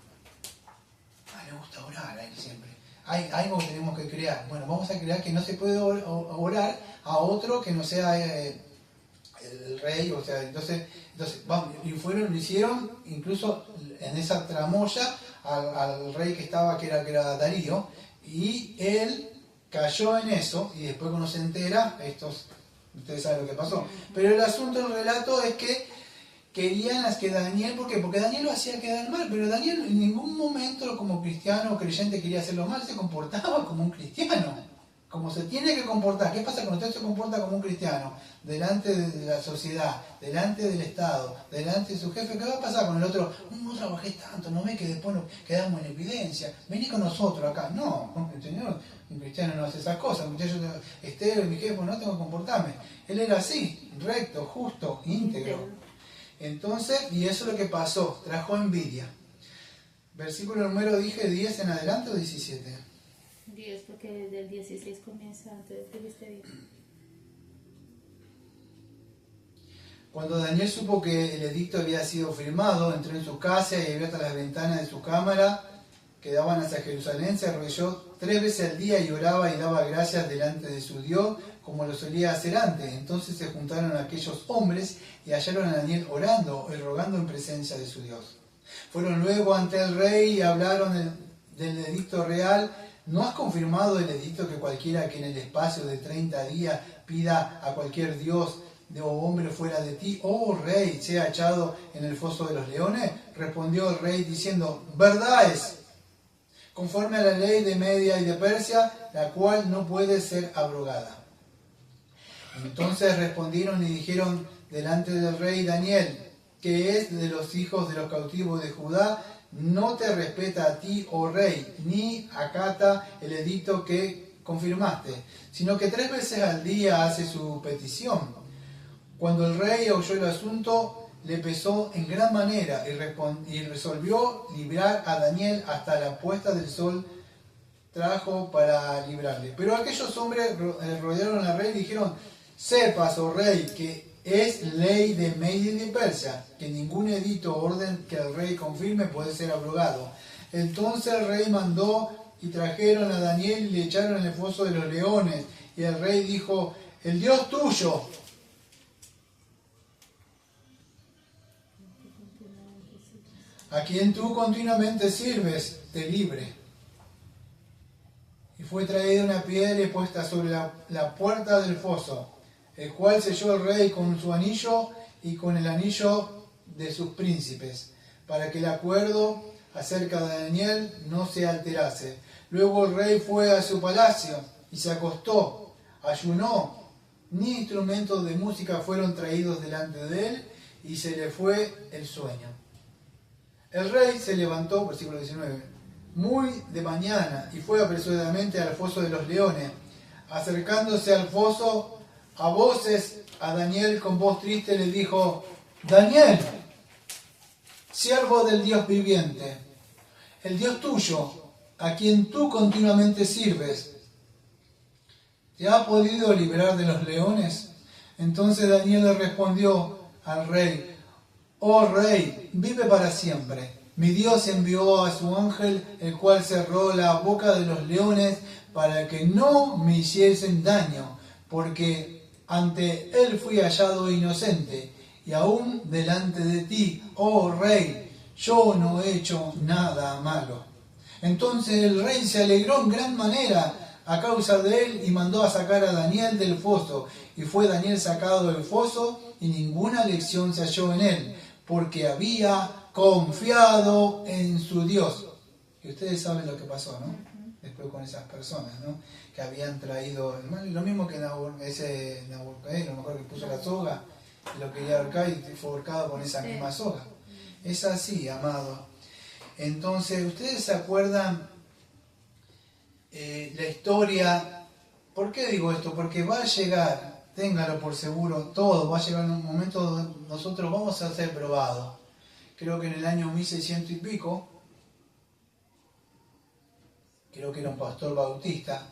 Le gusta orar a él siempre. Hay algo que tenemos que crear. Bueno, vamos a crear que no se puede orar a otro que no sea el rey, o sea, entonces vamos, lo hicieron incluso en esa tramoya al rey que estaba, que era Darío, y él cayó en eso, y después cuando se entera, ustedes saben lo que pasó. Pero el asunto del relato es que querían que Daniel, ¿por qué? Porque Daniel lo hacía quedar mal, pero Daniel en ningún momento como cristiano o creyente quería hacerlo mal, se comportaba como un cristiano, como se tiene que comportar. ¿Qué pasa cuando usted se comporta como un cristiano? Delante de la sociedad, delante del Estado, delante de su jefe, ¿qué va a pasar con el otro? No trabajé tanto, no ve que después nos quedamos en evidencia, vení con nosotros acá. No, el Señor, un cristiano no hace esas cosas, un cristiano, mi jefe, no tengo que comportarme. Él era así, recto, justo, íntegro. Entonces, y eso es lo que pasó, trajo envidia. Versículo número, dije, 10 en adelante o 17. 10, porque desde el 16 comienza, antes dijiste 10. Cuando Daniel supo que el edicto había sido firmado, entró en su casa y abrió hasta las ventanas de su cámara que daban hacia Jerusalén, se arrodilló 3 veces al día y oraba y daba gracias delante de su Dios, como lo solía hacer antes. Entonces se juntaron aquellos hombres y hallaron a Daniel orando y rogando en presencia de su Dios. Fueron luego ante el rey y hablaron del edicto real. ¿No has confirmado el edicto que cualquiera que en el espacio de 30 días pida a cualquier dios o hombre fuera de ti, oh rey, sea echado en el foso de los leones? Respondió el rey diciendo, verdad es, conforme a la ley de Media y de Persia, la cual no puede ser abrogada. Entonces respondieron y dijeron delante del rey Daniel, que es de los hijos de los cautivos de Judá, no te respeta a ti, oh rey, ni acata el edicto que confirmaste, sino que 3 veces al día hace su petición. Cuando el rey oyó el asunto, le pesó en gran manera y resolvió librar a Daniel hasta la puesta del sol trajo para librarle. Pero aquellos hombres rodearon al rey y dijeron, sepas, oh rey, que es ley de Media y de Persia, que ningún edicto o orden que el rey confirme puede ser abrogado. Entonces el rey mandó y trajeron a Daniel y le echaron en el foso de los leones. Y el rey dijo, el Dios tuyo, a quien tú continuamente sirves, te libre. Y fue traída una piedra y puesta sobre la puerta del foso, el cual selló el rey con su anillo y con el anillo de sus príncipes, para que el acuerdo acerca de Daniel no se alterase. Luego el rey fue a su palacio y se acostó, ayunó, ni instrumentos de música fueron traídos delante de él, y se le fue el sueño. El rey se levantó, versículo 19, muy de mañana, y fue apresuradamente al foso de los leones. Acercándose al foso, a voces a Daniel con voz triste le dijo, Daniel, siervo del Dios viviente, el Dios tuyo, a quien tú continuamente sirves, ¿te ha podido librar de los leones? Entonces Daniel le respondió al rey, oh rey, vive para siempre. Mi Dios envió a su ángel, el cual cerró la boca de los leones para que no me hiciesen daño, porque ante él fui hallado inocente, y aún delante de ti, oh rey, yo no he hecho nada malo. Entonces el rey se alegró en gran manera a causa de él y mandó a sacar a Daniel del foso. Y fue Daniel sacado del foso y ninguna lección se halló en él, porque había confiado en su Dios. Y ustedes saben lo que pasó, ¿no? Después con esas personas, ¿no? Que habían traído el mal. Lo mismo que ese Nabucodonosor, mejor que puso la soga, y lo quería ahorcar y fue ahorcado con esa misma soga. Es así, amado. Entonces, ¿ustedes se acuerdan la historia? ¿Por qué digo esto? Porque va a llegar, téngalo por seguro, todo, va a llegar en un momento donde nosotros vamos a ser probados. Creo que en el año 1600 y pico, creo que era un pastor bautista,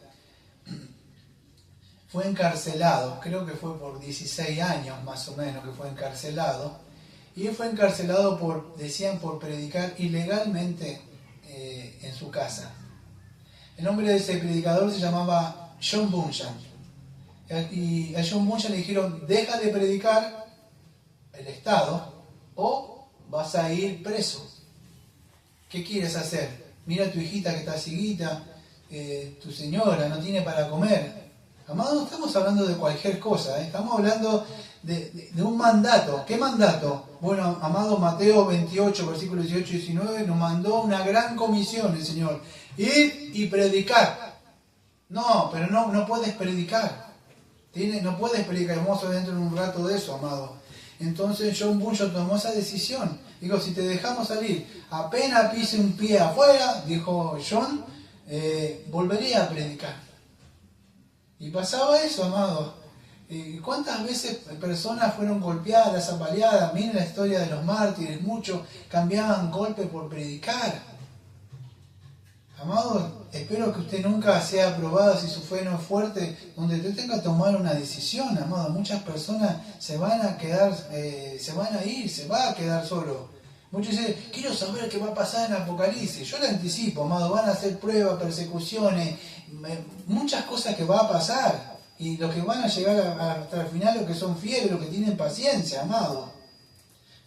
fue encarcelado, creo que fue por 16 años más o menos que fue encarcelado, y él fue encarcelado por predicar ilegalmente en su casa. El nombre de ese predicador se llamaba John Bunyan. Y a John Bunyan le dijeron, deja de predicar el Estado o vas a ir preso. ¿Qué quieres hacer? Mira a tu hijita que está cieguita, tu señora no tiene para comer. Amado, no estamos hablando de cualquier cosa, estamos hablando de un mandato. ¿Qué mandato? Bueno, amado, Mateo 28, versículos 18 y 19, nos mandó una gran comisión el Señor. Ir y predicar. No, pero no puedes predicar. No puedes predicar. Vamos a ver dentro de un rato de eso, amado. Entonces John Bunyan tomó esa decisión. Digo, si te dejamos salir, apenas pise un pie afuera, dijo John, volvería a predicar. Y pasaba eso, amado. ¿Cuántas veces personas fueron golpeadas, apaleadas? Miren la historia de los mártires, muchos cambiaban golpe por predicar. Amado, espero que usted nunca sea probado si su fe no es fuerte, donde usted tenga que tomar una decisión, amado. Muchas personas se van a quedar, se va a quedar solo. Muchos dicen, quiero saber qué va a pasar en Apocalipsis. Yo le anticipo, amado, van a hacer pruebas, persecuciones, muchas cosas que va a pasar. Y los que van a llegar hasta el final, los que son fieles, los que tienen paciencia, amado.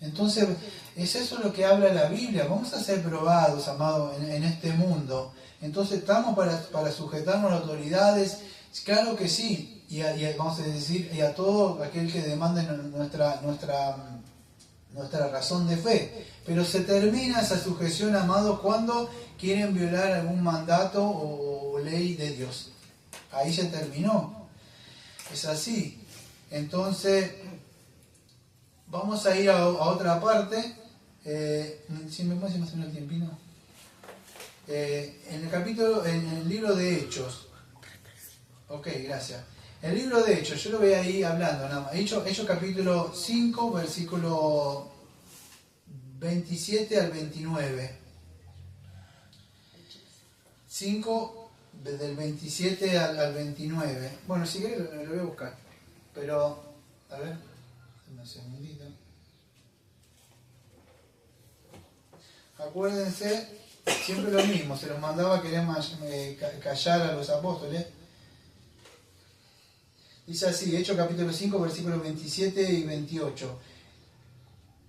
Entonces, es eso lo que habla la Biblia. Vamos a ser probados, amado, en este mundo. Entonces, ¿estamos para sujetarnos a las autoridades? Claro que sí. Y vamos a decir, y a todo aquel que demande nuestra razón de fe. Pero se termina esa sujeción, amado, cuando quieren violar algún mandato o ley de Dios. Ahí se terminó. Es así. Entonces, vamos a ir a otra parte. ¿Sí me puedes hacer un tiempino? En el libro de Hechos. Ok, gracias. El libro de Hechos, yo lo voy a ir hablando nada más. Hechos capítulo 5, versículo 27 al 29. 5, desde el 27 al 29. Bueno, si querés lo voy a buscar. Pero, a ver, un segundito. Acuérdense, siempre lo mismo, se los mandaba a querer callar a los apóstoles. Dice así, Hechos capítulo 5, versículos 27 y 28.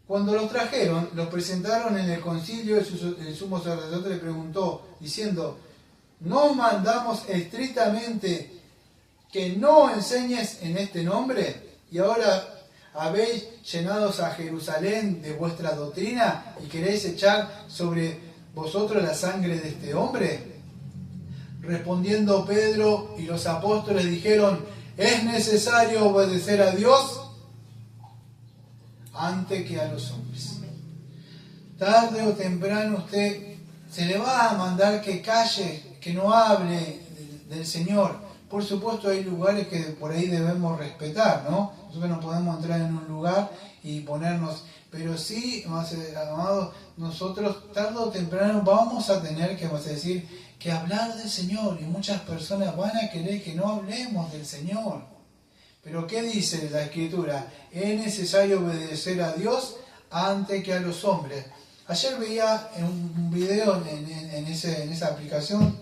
Cuando los trajeron, los presentaron en el concilio, el sumo sacerdote le preguntó, diciendo, ¿no mandamos estrictamente que no enseñes en este nombre? Y ahora habéis llenados a Jerusalén de vuestra doctrina y queréis echar sobre vosotros la sangre de este hombre. Respondiendo Pedro y los apóstoles dijeron, ¿es necesario obedecer a Dios antes que a los hombres? Tarde o temprano usted se le va a mandar que calle, que no hable del Señor. Por supuesto hay lugares que por ahí debemos respetar, ¿no? Nosotros no podemos entrar en un lugar y ponernos, pero sí, amados, nosotros tarde o temprano vamos a tener que, vamos a decir, que hablar del Señor, y muchas personas van a querer que no hablemos del Señor. Pero ¿qué dice la Escritura? Es necesario obedecer a Dios antes que a los hombres. Ayer veía un video en esa aplicación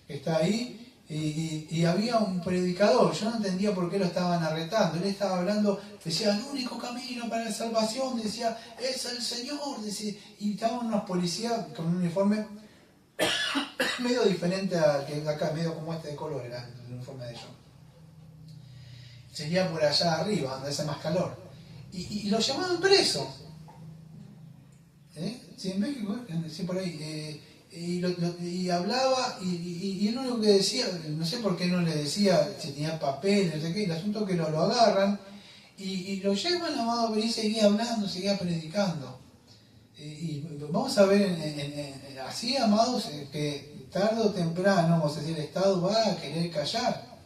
que está ahí, y había un predicador. Yo no entendía por qué lo estaban arrestando. Él estaba hablando, decía, el único camino para la salvación, decía, es el Señor, decía, y estaban unos policías con un uniforme medio diferente al que acá, medio como este de color era el uniforme de ellos. Sería por allá arriba, donde hace más calor. Y lo llamaban preso. Sí, en México, sí, por ahí. Y hablaba, y lo único que decía, no sé por qué no le decía si tenía papel, no sé qué, el asunto es que lo agarran y lo llevan, amado, pero y seguía hablando, seguía predicando. Y vamos a ver así, amados, que tarde o temprano, vamos a decir, el Estado va a querer callar,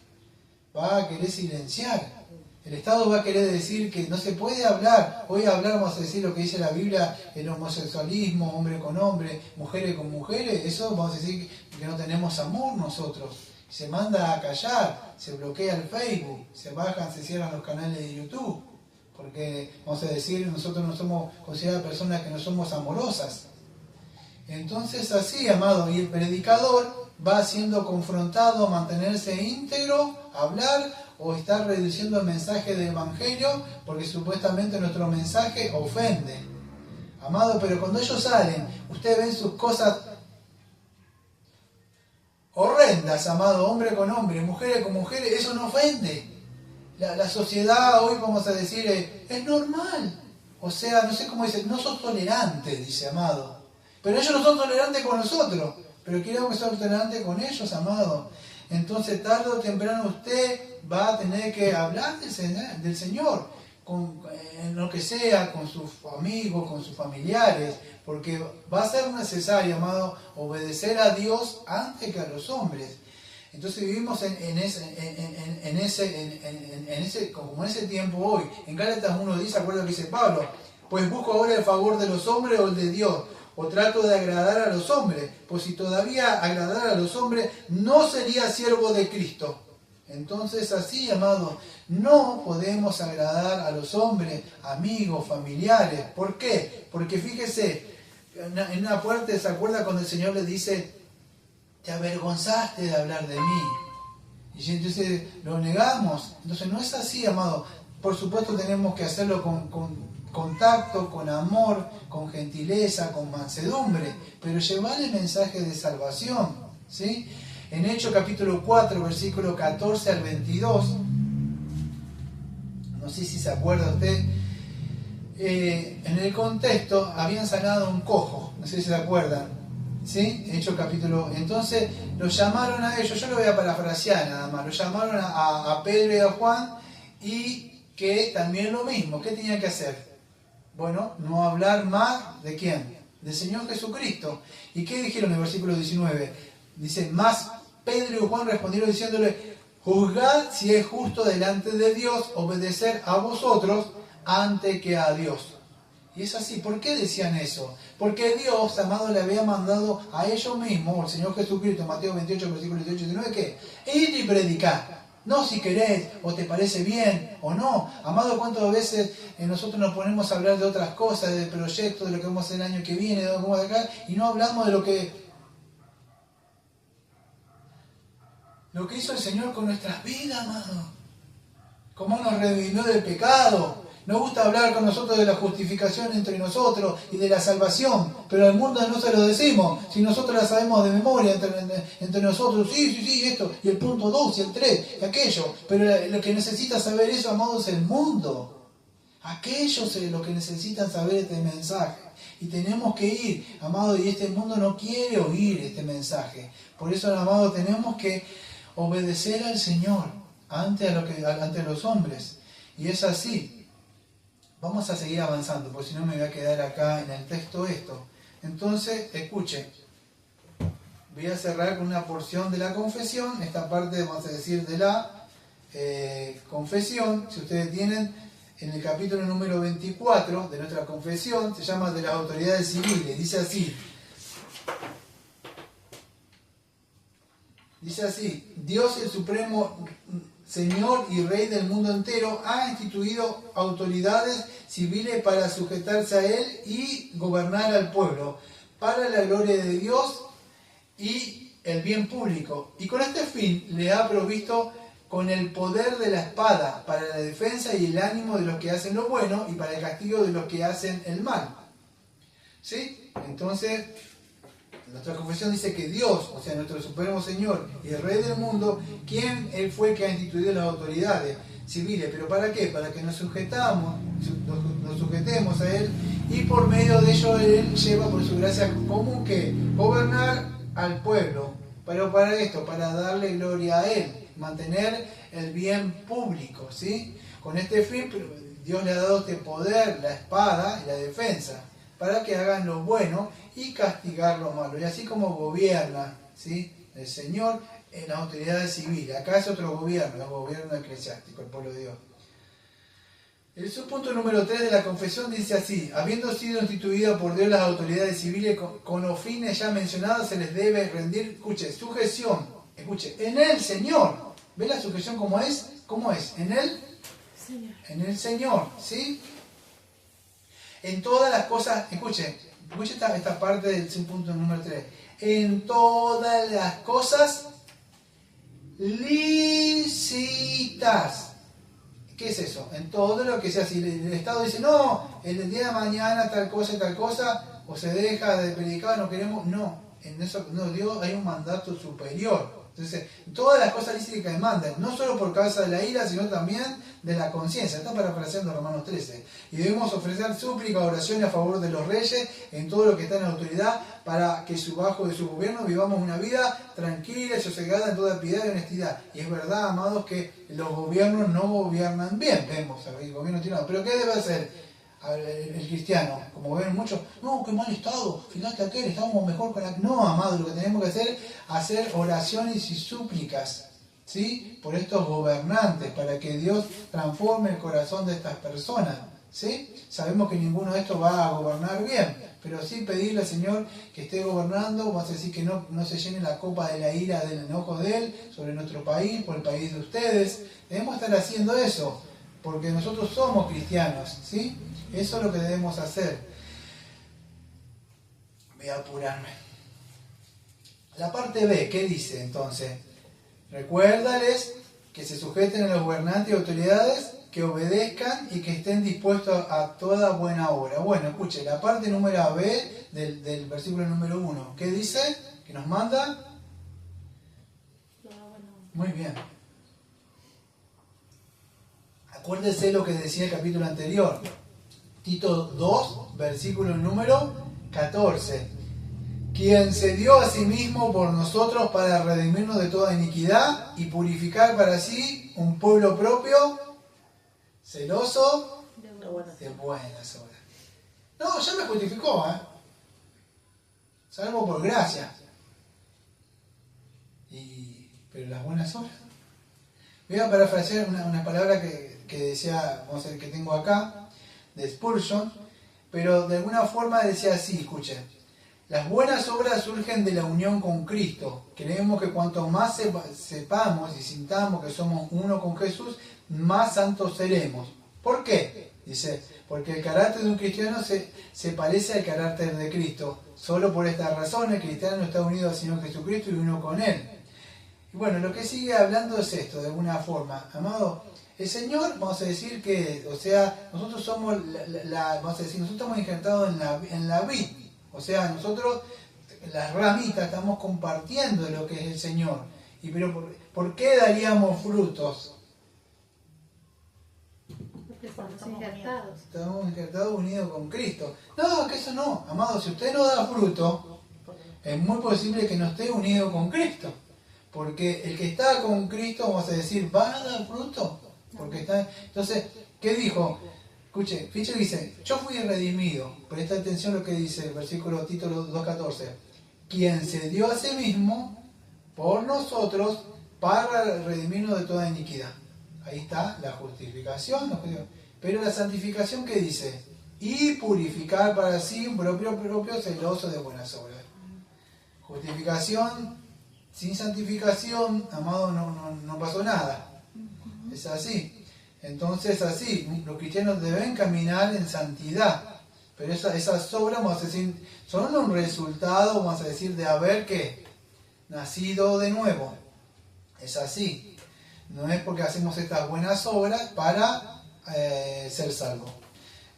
va a querer silenciar. El Estado va a querer decir que no se puede hablar. Hoy hablamos a decir lo que dice la Biblia, el homosexualismo, hombre con hombre, mujeres con mujeres. Eso vamos a decir que no tenemos amor nosotros. Se manda a callar, se bloquea el Facebook, se bajan, se cierran los canales de YouTube. Porque, vamos a decir, nosotros no somos consideradas personas que no somos amorosas. Entonces así, amado, y el predicador va siendo confrontado a mantenerse íntegro, a hablar, o está reduciendo el mensaje del Evangelio porque supuestamente nuestro mensaje ofende. Amado, pero cuando ellos salen, ustedes ven sus cosas horrendas, amado, hombre con hombre, mujeres con mujeres, eso no ofende. La sociedad hoy, vamos a decir, es normal. O sea, no sé cómo dice, no sos tolerante, dice, amado. Pero ellos no son tolerantes con nosotros, pero queremos que sean tolerantes con ellos, amado. Entonces, tarde o temprano usted va a tener que hablar del Señor, en lo que sea, con sus amigos, con sus familiares, porque va a ser necesario, amado, obedecer a Dios antes que a los hombres. Entonces vivimos en ese tiempo hoy. En Gálatas 1:10, acuerdo que dice Pablo, pues busco ahora el favor de los hombres o el de Dios, o trato de agradar a los hombres, pues si todavía agradara a los hombres, no sería siervo de Cristo. Entonces así, amado, no podemos agradar a los hombres, amigos, familiares. ¿Por qué? Porque fíjese, en una parte se acuerda cuando el Señor le dice, te avergonzaste de hablar de mí. Y entonces lo negamos. Entonces no es así, amado. Por supuesto tenemos que hacerlo con contacto, con amor, con gentileza, con mansedumbre, pero llevar el mensaje de salvación, ¿sí? En Hechos capítulo 4, versículo 14 al 22, no sé si se acuerda usted, en el contexto habían sanado a un cojo, no sé si se acuerdan, ¿sí? Hechos capítulo, entonces los llamaron a ellos, yo lo voy a parafrasear nada más, los llamaron a Pedro y a Juan y que también lo mismo. ¿Qué tenía que hacer? Bueno, no hablar más de ¿quién? Del Señor Jesucristo. ¿Y qué dijeron en el versículo 19? Dice, más Pedro y Juan respondieron diciéndole, juzgad si es justo delante de Dios obedecer a vosotros antes que a Dios. Y es así. ¿Por qué decían eso? Porque Dios, amado, le había mandado a ellos mismos, el Señor Jesucristo, Mateo 28, versículo 18 y 19, ¿qué? Ir y predicar. No si querés, o te parece bien, o no. Amado, ¿cuántas veces nosotros nos ponemos a hablar de otras cosas, de proyectos, de lo que vamos a hacer el año que viene, de lo que vamos a hacer acá, y no hablamos de lo que hizo el Señor con nuestras vidas, amado? Cómo nos redimió del pecado. Nos gusta hablar con nosotros de la justificación entre nosotros y de la salvación, pero al mundo no se lo decimos, si nosotros la sabemos de memoria entre nosotros, sí, esto, y el punto 2 y el 3, y aquello, pero lo que necesita saber eso, amado, es el mundo. Aquellos es lo que necesitan saber este mensaje. Y tenemos que ir, amado, y este mundo no quiere oír este mensaje. Por eso, amado, tenemos que obedecer al Señor ante los hombres. Y es así. Vamos a seguir avanzando, porque si no me voy a quedar acá en el texto esto. Entonces, escuchen. Voy a cerrar con una porción de la confesión. Esta parte, vamos a decir, de la confesión. Si ustedes tienen, en el capítulo número 24 de nuestra confesión, se llama de las autoridades civiles. Dice así. Dice así. Dios el Supremo Señor y Rey del mundo entero, ha instituido autoridades civiles para sujetarse a Él y gobernar al pueblo, para la gloria de Dios y el bien público. Y con este fin le ha provisto con el poder de la espada, para la defensa y el ánimo de los que hacen lo bueno y para el castigo de los que hacen el mal. ¿Sí? Entonces, nuestra confesión dice que Dios, o sea, nuestro Supremo Señor y el Rey del mundo, Él fue el que ha instituido las autoridades civiles. ¿Pero para qué? Para que nos sujetemos a Él, y por medio de ello Él lleva por su gracia común que gobernar al pueblo. Pero para esto, para darle gloria a Él, mantener el bien público, ¿sí? Con este fin, Dios le ha dado este poder, la espada y la defensa, para que hagan lo bueno y castigar lo malo. Y así como gobierna, ¿sí?, el Señor en las autoridades civiles. Acá es otro gobierno, el gobierno eclesiástico, el pueblo de Dios. El subpunto número 3 de la confesión dice así: habiendo sido instituidas por Dios las autoridades civiles con los fines ya mencionados, se les debe rendir, escuche, sujeción, escuche, en el Señor. ¿Ve la sujeción cómo es? ¿Cómo es? En el Señor. En el Señor, ¿sí? En todas las cosas, escuche esta parte del punto número 3. En todas las cosas lícitas. ¿Qué es eso? En todo lo que sea. Si el Estado dice, no, el día de mañana tal cosa, o se deja de predicar, no queremos, no. En eso, no, Dios hay un mandato superior. Entonces, todas las cosas lícitas que demandan, no solo por causa de la ira, sino también de la conciencia. Está parafraseando Romanos 13. Y debemos ofrecer súplica, oraciones a favor de los reyes, en todo lo que está en autoridad, para que bajo de su gobierno vivamos una vida tranquila y sosegada en toda piedad y honestidad. Y es verdad, amados, que los gobiernos no gobiernan bien. Vemos, el gobierno tirano. ¿Pero qué debe hacer el cristiano? Como ven muchos, no, qué mal estado, fíjate aquel, estábamos mejor con aquel. No, amado, lo que tenemos que hacer oraciones y súplicas, ¿sí?, por estos gobernantes, para que Dios transforme el corazón de estas personas, ¿sí? Sabemos que ninguno de estos va a gobernar bien, pero sí pedirle al Señor que esté gobernando, vamos a decir que no se llene la copa de la ira, del enojo de Él sobre nuestro país, por el país de ustedes. Debemos estar haciendo eso, porque nosotros somos cristianos, ¿sí? Eso es lo que debemos hacer. Voy a apurarme. La parte B, ¿qué dice entonces? Recuérdales que se sujeten a los gobernantes y autoridades, que obedezcan y que estén dispuestos a toda buena obra. Bueno, escuche, la parte número B del versículo número 1. ¿Qué dice? ¿Que nos manda? Muy bien. Acuérdese lo que decía el capítulo anterior. Tito 2, versículo número 14. Quien se dio a sí mismo por nosotros para redimirnos de toda iniquidad y purificar para sí un pueblo propio, celoso De Está buenas. bueno. de buenas obras. No, ya me justificó, salvo por gracia. Pero las buenas obras. Voy a parafrasear una palabra que decía, vamos a ver, que tengo acá, de Spurgeon, pero de alguna forma decía así, escuchen. Las buenas obras surgen de la unión con Cristo. Creemos que cuanto más sepamos y sintamos que somos uno con Jesús, más santos seremos. ¿Por qué? Dice, porque el carácter de un cristiano se parece al carácter de Cristo. Solo por esta razón el cristiano no está unido al Señor Jesucristo y uno con Él. Y bueno, lo que sigue hablando es esto, de alguna forma. Amado, el Señor, vamos a decir que, o sea, nosotros somos, vamos a decir, nosotros estamos injertados en la vid. O sea, nosotros, las ramitas, estamos compartiendo de lo que es el Señor. Pero ¿por qué daríamos frutos? Porque estamos injertados. Estamos injertados unidos con Cristo. No, que eso no. Amado, si usted no da fruto, es muy posible que no esté unido con Cristo. Porque el que está con Cristo, vamos a decir, ¿va a dar fruto? Porque está. Entonces, ¿qué dijo? Escuche, Fisher dice, yo fui redimido. Presta atención a lo que dice el versículo título 2.14. Quien se dio a sí mismo por nosotros para redimirnos de toda iniquidad. Ahí está la justificación. Pero la santificación, ¿qué dice? Y purificar para sí un propio celoso de buenas obras. Justificación, sin santificación, amado, no pasó nada. Es así. Entonces, así, los cristianos deben caminar en santidad. Pero esas obras, vamos a decir, son un resultado, vamos a decir, de haber que nacido de nuevo. Es así. No es porque hacemos estas buenas obras para ser salvos.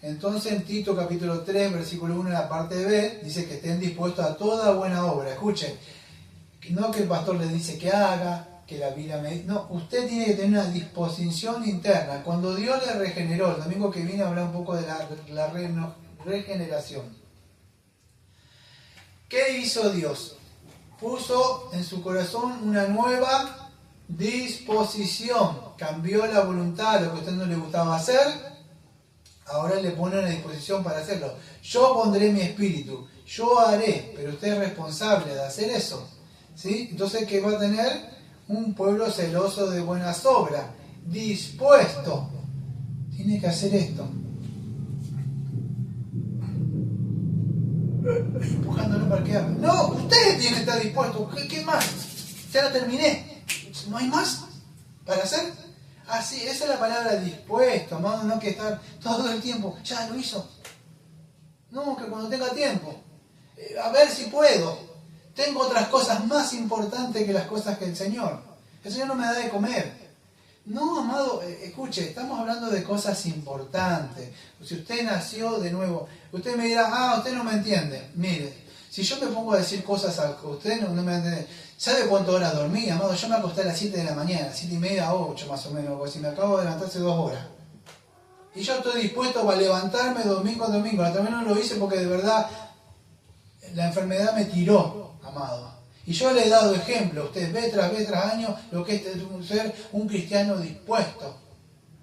Entonces, en Tito capítulo 3, versículo 1, en la parte B, dice que estén dispuestos a toda buena obra. Escuchen, no que el pastor le dice que haga, que la Biblia me dice. No, usted tiene que tener una disposición interna. Cuando Dios le regeneró, el domingo que viene hablar un poco de la regeneración. ¿Qué hizo Dios? Puso en su corazón una nueva disposición. Cambió la voluntad, lo que a usted no le gustaba hacer, ahora le pone una disposición para hacerlo. Yo pondré mi espíritu, yo haré, pero usted es responsable de hacer eso. ¿Sí? Entonces, ¿qué va a tener? Un pueblo celoso de buenas obras, dispuesto. Tiene que hacer esto. Empujándolo para que haga. No, usted tiene que estar dispuesto. ¿Qué más? Ya lo terminé. ¿No hay más para hacer? Así, esa es la palabra dispuesto, amado, no que estar todo el tiempo. Ya lo hizo. No, que cuando tenga tiempo. A ver si puedo. Tengo otras cosas más importantes que las cosas que el Señor. El Señor no me da de comer. No, amado, escuche, estamos hablando de cosas importantes. Si usted nació de nuevo, usted me dirá, usted no me entiende. Mire, si yo me pongo a decir cosas a usted, no me entiende. ¿Sabe cuántas horas dormí, amado? Yo me acosté a las 7 de la mañana, 7:30 a 8 más o menos, porque si me acabo de levantar hace 2 horas. Y yo estoy dispuesto a levantarme domingo a domingo. También no lo hice porque de verdad la enfermedad me tiró, amado. Y yo le he dado ejemplo a usted, vez tras año, lo que es ser un cristiano dispuesto,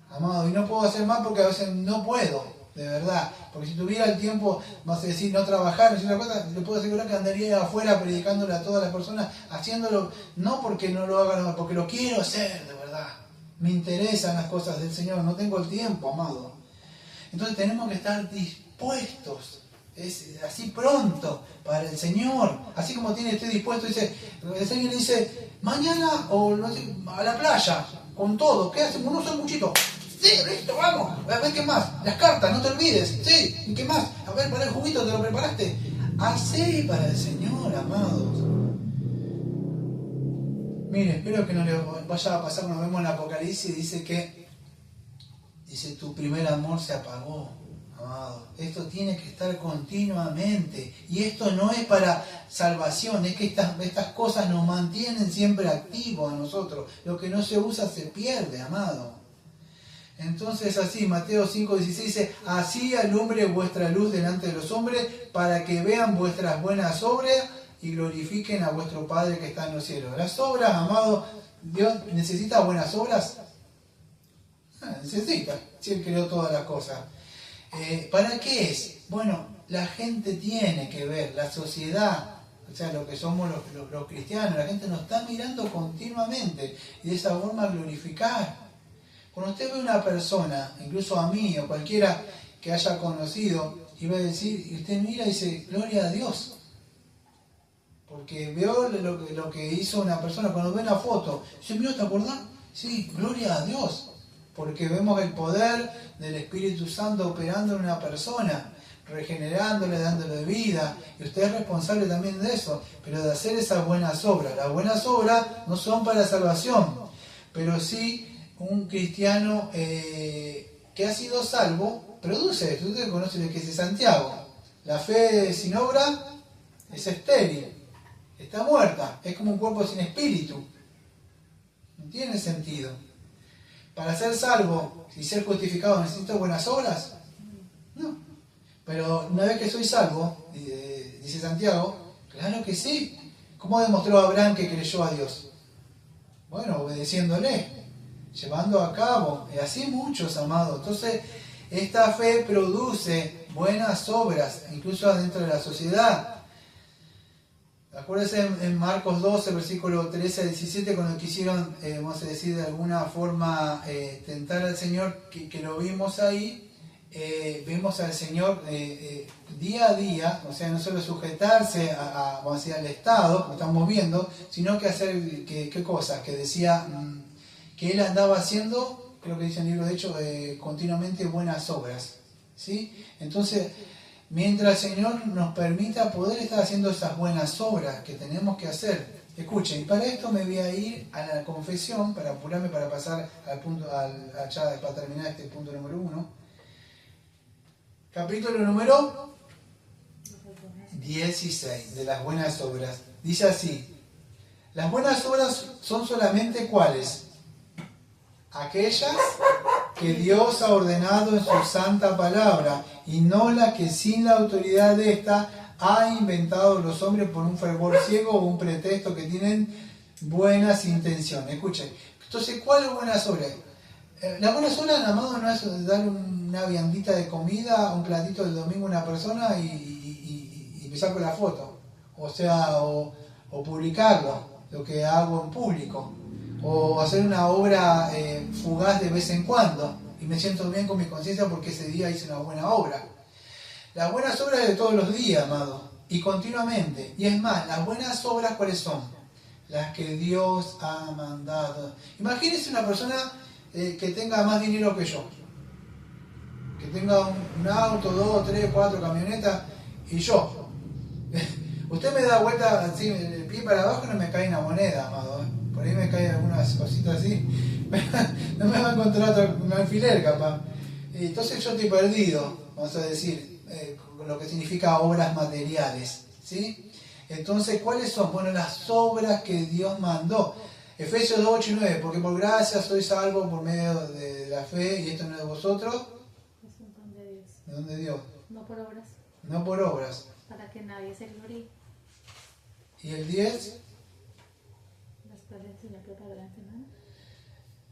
amado. Y no puedo hacer más porque a veces no puedo, de verdad. Porque si tuviera el tiempo, vamos a decir, no trabajar, no hacer una cosa, le puedo asegurar que andaría afuera predicándole a todas las personas, haciéndolo, no porque no lo haga, porque lo quiero hacer, de verdad. Me interesan las cosas del Señor, no tengo el tiempo, amado. Entonces tenemos que estar dispuestos. Es así pronto para el Señor, así como tiene usted dispuesto, dice, el Señor dice, mañana o no sé, a la playa, con todo, ¿qué hacemos? Unos sanguchitos, sí, listo, vamos, a ver qué más, las cartas, no te olvides, sí, ¿y qué más? A ver, para el juguito, ¿te lo preparaste? Así para el Señor, amados. Mire, espero que no le vaya a pasar, nos vemos en Apocalipsis, dice, tu primer amor se apagó. Amado, esto tiene que estar continuamente. Y esto no es para salvación, es que estas cosas nos mantienen siempre activos a nosotros. Lo que no se usa se pierde, amado. Entonces así, Mateo 5:16 dice, así alumbre vuestra luz delante de los hombres, para que vean vuestras buenas obras y glorifiquen a vuestro Padre que está en los cielos. Las obras, amado, Dios necesita buenas obras. Necesita, si Él creó todas las cosas. ¿Para qué es? Bueno, la gente tiene que ver, la sociedad, o sea, lo que somos los cristianos, la gente nos está mirando continuamente y de esa forma glorificar. Cuando usted ve una persona, incluso a mí o cualquiera que haya conocido, iba a decir, y usted mira y dice, gloria a Dios. Porque veo lo que hizo una persona, cuando ve una foto, dice, mira, ¿te acordás? Sí, gloria a Dios. Porque vemos el poder del Espíritu Santo operando en una persona, regenerándole, dándole vida. Y usted es responsable también de eso, pero de hacer esas buenas obras. Las buenas obras no son para salvación, pero sí un cristiano que ha sido salvo, produce esto. Usted conoce lo que es Santiago. La fe sin obra es estéril, está muerta, es como un cuerpo sin espíritu. No tiene sentido. Para ser salvo y ser justificado, ¿necesito buenas obras? No. Pero una vez que soy salvo, dice Santiago, claro que sí. ¿Cómo demostró Abraham que creyó a Dios? Bueno, obedeciéndole, llevando a cabo, y así muchos, amados. Entonces, esta fe produce buenas obras, incluso dentro de la sociedad. Acuérdense en Marcos 12, versículo 13 a 17, cuando quisieron, vamos a decir, de alguna forma tentar al Señor, que lo vimos ahí, vemos al Señor día a día, o sea, no solo sujetarse vamos a decir, al Estado, como estamos viendo, sino que hacer, ¿qué cosas? Que decía que Él andaba haciendo, creo que dice el libro de Hechos, continuamente buenas obras, ¿sí? Entonces, mientras el Señor nos permita poder estar haciendo esas buenas obras que tenemos que hacer. Escuchen, para esto me voy a ir a la confesión, para apurarme, para pasar al punto, ya para terminar este punto número 1. Capítulo número 16 de las buenas obras. Dice así: las buenas obras son solamente ¿cuáles? Aquellas que Dios ha ordenado en su santa palabra, y no la que sin la autoridad de esta ha inventado los hombres por un fervor ciego o un pretexto que tienen buenas intenciones. Escuchen, entonces, ¿cuál es buenas obras? La buena obras, amado, no es dar una viandita de comida, un platito del domingo a una persona y empezar con la foto, o sea, o publicarlo, lo que hago en público, o hacer una obra fugaz de vez en cuando y me siento bien con mi conciencia porque ese día hice una buena obra. Las buenas obras de todos los días, amado, y continuamente. Y es más, las buenas obras, ¿cuáles son? Las que Dios ha mandado. Imagínense una persona que tenga más dinero que yo, que tenga un auto, 2, 3, 4 camionetas, y yo. Usted me da vuelta así, el pie para abajo y no me cae una moneda, amado. Por ahí me caen algunas cositas así. No me va a encontrar un alfiler, capaz. Entonces yo estoy perdido, vamos a decir, con lo que significa obras materiales, ¿sí? Entonces, ¿cuáles son? Bueno, las obras que Dios mandó. Efesios 2, 8 y 9, porque por gracia sois salvos por medio de la fe, y esto no es de vosotros. Es un don de Dios. ¿De dónde Dios? No por obras. No por obras. Para que nadie se gloríe. ¿Y el 10? Las cuales el Señor preparó de antemano.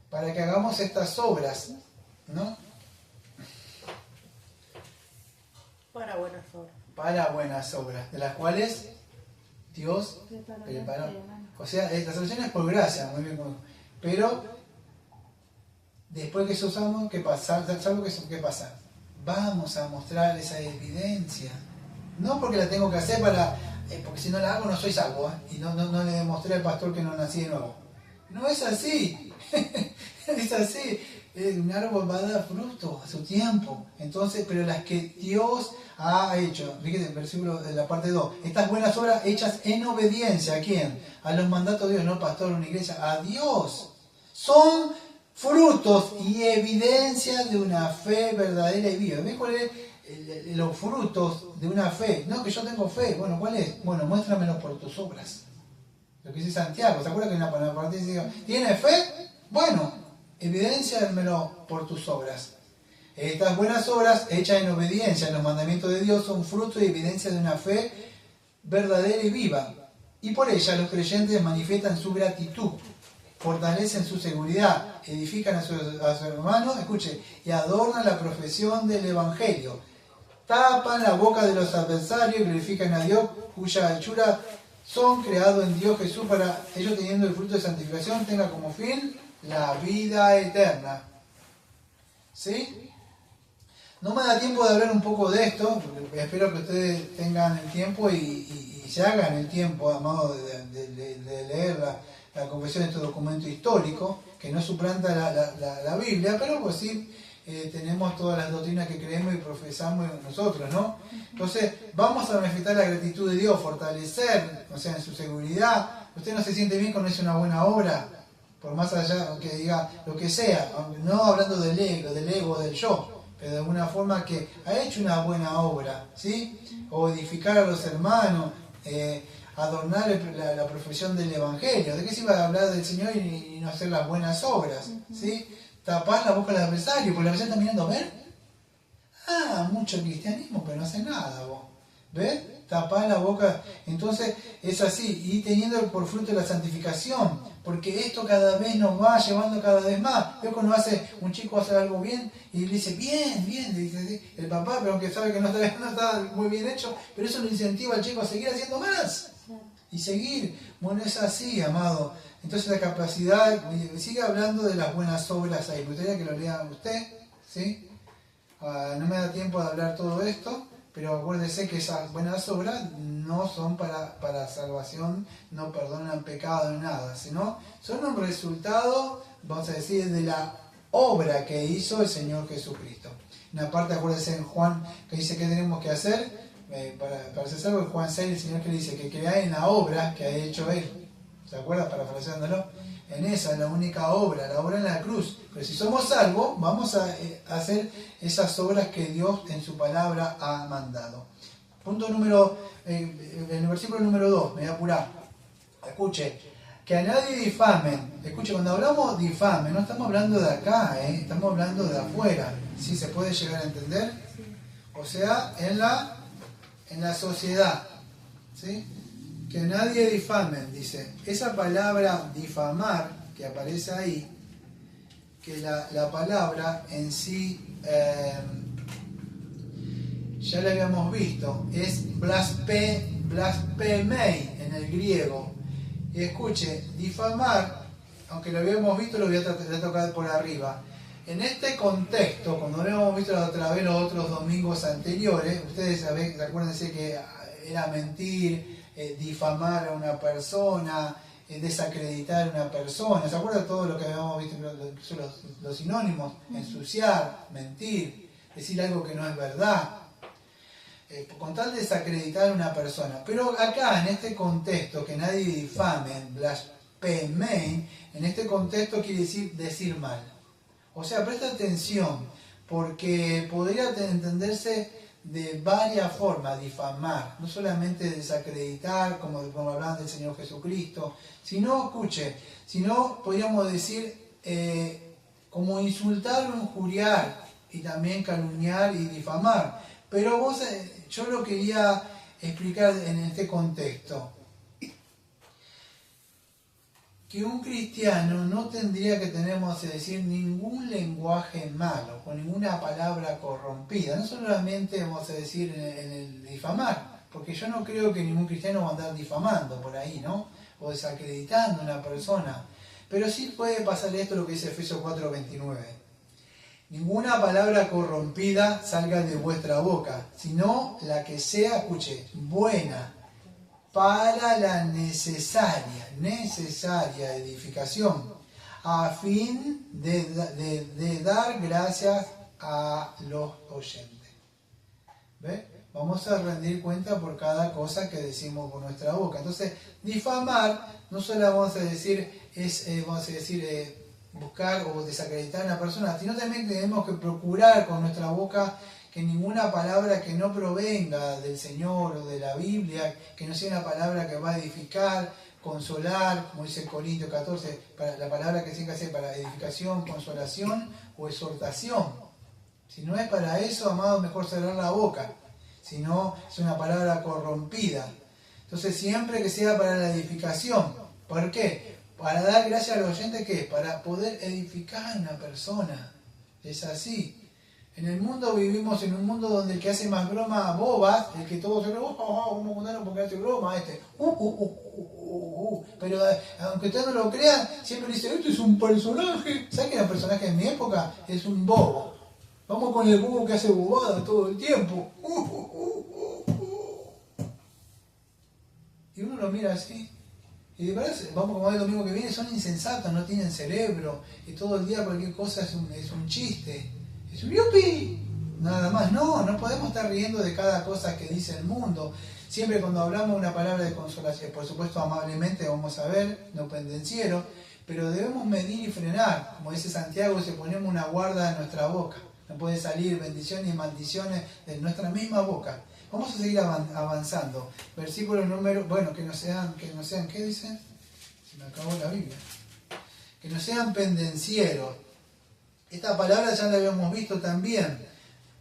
Para que hagamos estas obras, ¿no? Para buenas obras. Para buenas obras, de las cuales Dios preparó. O sea, la salvación es por gracia, muy bien, pero después que eso usamos, ¿qué pasa? ¿Sabes qué pasa? Vamos a mostrar esa evidencia. No porque la tengo que hacer porque si no la hago no soy salvo, y no le demostré al pastor que no nací de nuevo. No es así. Es así. Un árbol va a dar fruto a su tiempo. Entonces, pero las que Dios ha hecho, fíjate el versículo de la parte 2, estas buenas obras hechas en obediencia, ¿a quién? A los mandatos de Dios, no pastor, una iglesia, a Dios. Son frutos y evidencia de una fe verdadera y viva. ¿Ves cuál es los frutos de una fe? No, que yo tengo fe. Bueno, ¿cuál es? Bueno, muéstramelo por tus obras. Lo que dice Santiago, ¿se acuerdan que en la parte dice, ¿tiene fe? Bueno, evidénciamelo por tus obras. Estas buenas obras hechas en obediencia a los mandamientos de Dios son fruto y evidencia de una fe verdadera y viva. Y por ella los creyentes manifiestan su gratitud fortalecen su seguridad, edifican a su hermano, escuche, y adornan la profesión del Evangelio. Tapan la boca de los adversarios y glorifican a Dios, cuya hechura son creados en Dios Jesús para ellos, teniendo el fruto de santificación, tenga como fin la vida eterna. ¿Sí? No me da tiempo de hablar un poco de esto, espero que ustedes tengan el tiempo y se hagan el tiempo, amado, de leer la confesión de este documento histórico, que no suplanta la Biblia, pero pues sí tenemos todas las doctrinas que creemos y profesamos nosotros, ¿no? Entonces, vamos a manifestar la gratitud de Dios, fortalecer, o sea, en su seguridad. Usted no se siente bien cuando hace una buena obra, por más allá que diga lo que sea, no hablando del ego, del yo, pero de alguna forma que ha hecho una buena obra, ¿sí? O edificar a los hermanos, adornar la profesión del Evangelio. ¿De qué se iba a hablar del Señor y no hacer las buenas obras? ¿Sí? Tapar la boca del adversario, porque el adversario está mirando a ver. Mucho cristianismo, pero no hace nada, vos. ¿Ves? Tapar la boca. Entonces es así, y teniendo por fruto la santificación, porque esto cada vez nos va llevando cada vez más. Yo cuando un chico hace algo bien y le dice, bien, le dice el papá, pero aunque sabe que no está muy bien hecho, pero eso lo incentiva al chico a seguir haciendo más. Y seguir. Bueno, es así, amado. Entonces la capacidad, sigue hablando de las buenas obras ahí. Me gustaría que lo lea usted, ¿sí? No me da tiempo de hablar todo esto, pero acuérdese que esas buenas obras no son para salvación, no perdonan pecado ni nada, sino son un resultado, vamos a decir, de la obra que hizo el Señor Jesucristo. Una parte, acuérdese en Juan, que dice que tenemos que hacer, para hacer salvo, en Juan 6, el Señor que dice que creáis en la obra que ha hecho Él. ¿Se acuerdan? Parafraseándolo. En esa es la única obra, la obra en la cruz. Pero si somos salvos, vamos a hacer esas obras que Dios en su palabra ha mandado. Punto número, en el versículo número 2, me voy a apurar. Escuche, que a nadie difamen. Escuche, cuando hablamos difamen, no estamos hablando de acá, estamos hablando de afuera. ¿Sí se puede llegar a entender? O sea, en la sociedad. ¿Sí? Que nadie difamen, dice. Esa palabra difamar que aparece ahí, que la palabra en sí, ya la habíamos visto, es blasphemei en el griego. Y escuche, difamar, aunque lo habíamos visto, lo voy a tocar por arriba. En este contexto, cuando lo hemos visto otra vez los otros domingos anteriores, ustedes acuérdense que era mentir, difamar a una persona, desacreditar a una persona. ¿Se acuerdan de todo lo que habíamos visto, los sinónimos? Ensuciar, mentir, decir algo que no es verdad, con tal de desacreditar a una persona. Pero acá, en este contexto, que nadie difame, blasphemei, en este contexto quiere decir mal. O sea, presta atención, porque podría entenderse de varias formas, difamar, no solamente desacreditar, como hablaban del Señor Jesucristo, sino, escuche, sino podríamos decir como insultar o injuriar, y también calumniar y difamar. Pero yo lo quería explicar en este contexto, que un cristiano no tendría que tener, vamos a decir, ningún lenguaje malo, con ninguna palabra corrompida, no solamente, vamos a decir, en el difamar, porque yo no creo que ningún cristiano va a andar difamando por ahí, ¿no? O desacreditando a una persona, pero sí puede pasar esto, lo que dice Efesios 4:29. Ninguna palabra corrompida salga de vuestra boca, sino la que sea, escuche, buena, para la necesaria edificación, a fin de dar gracias a los oyentes. ¿Ve? Vamos a rendir cuenta por cada cosa que decimos con nuestra boca. Entonces, difamar no solo vamos a decir buscar o desacreditar a una persona, sino también tenemos que procurar con nuestra boca que ninguna palabra que no provenga del Señor o de la Biblia, que no sea una palabra que va a edificar, consolar, como dice Corintios 14, la palabra que tiene que ser para edificación, consolación o exhortación. Si no es para eso, amado, mejor cerrar la boca. Si no, es una palabra corrompida. Entonces, siempre que sea para la edificación. ¿Por qué? Para dar gracias a los oyentes, ¿qué? Para poder edificar a una persona. Es así. En el mundo vivimos en un mundo donde el que hace más bromas bobas, el que todos se vamos a contarnos porque hace broma, Pero aunque ustedes no lo crean, siempre dicen, esto es un personaje. ¿Saben que el personaje de mi época es un bobo? Vamos con el bobo que hace bobada todo el tiempo. Y uno lo mira así. Y de verdad, vamos como el domingo que viene, son insensatos, no tienen cerebro. Y todo el día cualquier cosa es un chiste. Es un yupi. Nada más. No podemos estar riendo de cada cosa que dice el mundo. Siempre cuando hablamos una palabra de consolación, por supuesto amablemente vamos a ver, no pendenciero, pero debemos medir y frenar. Como dice Santiago, si ponemos una guarda en nuestra boca. No puede salir bendiciones y maldiciones de nuestra misma boca. Vamos a seguir avanzando. Versículo número, bueno, que no sean, ¿qué dicen? Se me acabó la Biblia. Que no sean pendencieros. Esta palabra ya la habíamos visto también.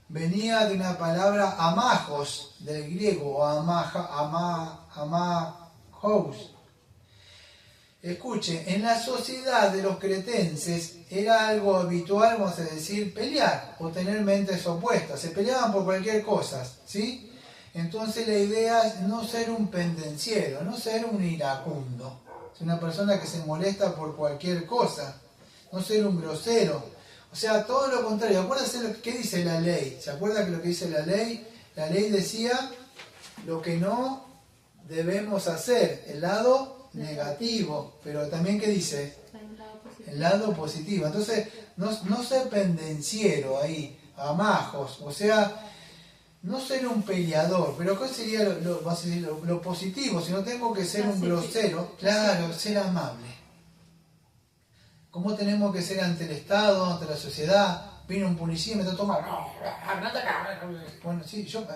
Venía de una palabra amajos, del griego, amajos. Escuche, en la sociedad de los cretenses era algo habitual, vamos a decir, pelear o tener mentes opuestas. Se peleaban por cualquier cosa, ¿sí? Entonces la idea es no ser un pendenciero, no ser un iracundo. Es una persona que se molesta por cualquier cosa, no ser un grosero. O sea, todo lo contrario. Acuérdense lo que dice la ley. ¿Se acuerda que lo que dice la ley? La ley decía lo que no debemos hacer, el lado negativo. Pero también, ¿qué dice? El lado positivo. Entonces, no ser pendenciero ahí, amajos. O sea, no ser un peleador. Pero ¿qué sería lo positivo? Si no tengo que ser un grosero, claro, ser amable. ¿Cómo tenemos que ser ante el Estado, ante la sociedad? Viene un policía y me está tomando. Bueno, sí, yo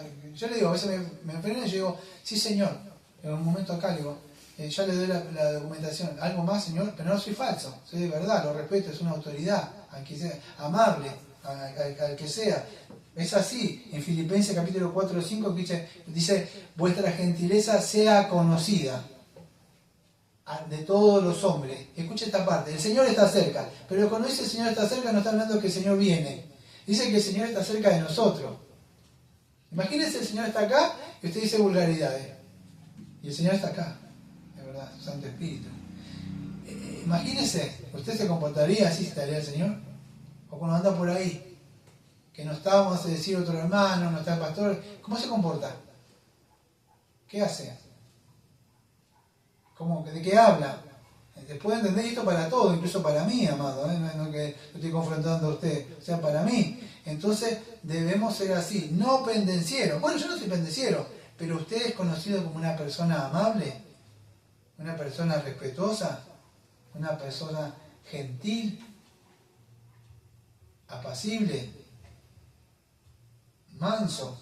le digo, a veces me enfreno y yo digo, sí señor, en un momento acá le digo, ya le doy la documentación. ¿Algo más, señor? Pero no soy falso, soy de verdad, lo respeto, es una autoridad, al que sea, amable, al que sea. Es así, en Filipenses capítulo 4 o 5 dice, vuestra gentileza sea conocida de todos los hombres. Escucha esta parte, el Señor está cerca, pero cuando dice el Señor está cerca no está hablando que el Señor viene, dice que el Señor está cerca de nosotros. Imagínense, el Señor está acá y usted dice vulgaridades, y el Señor está acá, de verdad, su Santo Espíritu. Imagínense, ¿usted se comportaría así si estaría el Señor? O cuando anda por ahí, que no está, vamos a decir, otro hermano, no está el pastor, ¿cómo se comporta? ¿Qué hace? ¿De qué habla? Después de entender esto para todo, incluso para mí, amado, no es que lo estoy confrontando a usted, o sea, para mí. Entonces debemos ser así, no pendenciero. Bueno, yo no soy pendenciero, pero usted es conocido como una persona amable, una persona respetuosa, una persona gentil, apacible, manso.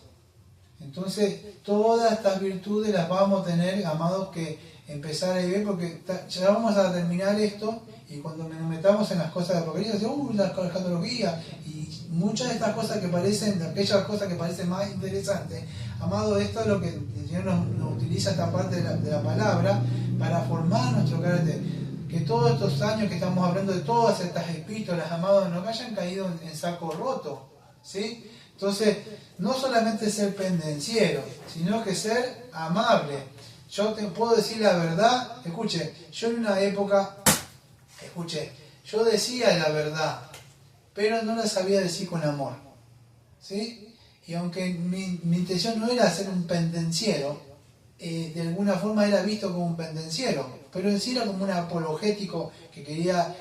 Entonces, todas estas virtudes las vamos a tener, amados, que empezar a vivir, porque ya vamos a terminar esto, y cuando nos metamos en las cosas de Apocalipsis, decimos, la escatología, y muchas de estas cosas que parecen, aquellas cosas que parecen más interesantes, amado, esto es lo que el Señor nos utiliza, esta parte de la palabra, para formar nuestro carácter. Que todos estos años que estamos hablando de todas estas epístolas, amados, no hayan caído en saco roto, ¿sí? Entonces, no solamente ser pendenciero, sino que ser amable. Yo te puedo decir la verdad, escuche, yo en una época, yo decía la verdad, pero no la sabía decir con amor, ¿sí? Y aunque mi intención no era ser un pendenciero, de alguna forma era visto como un pendenciero, pero decía como un apologético que quería,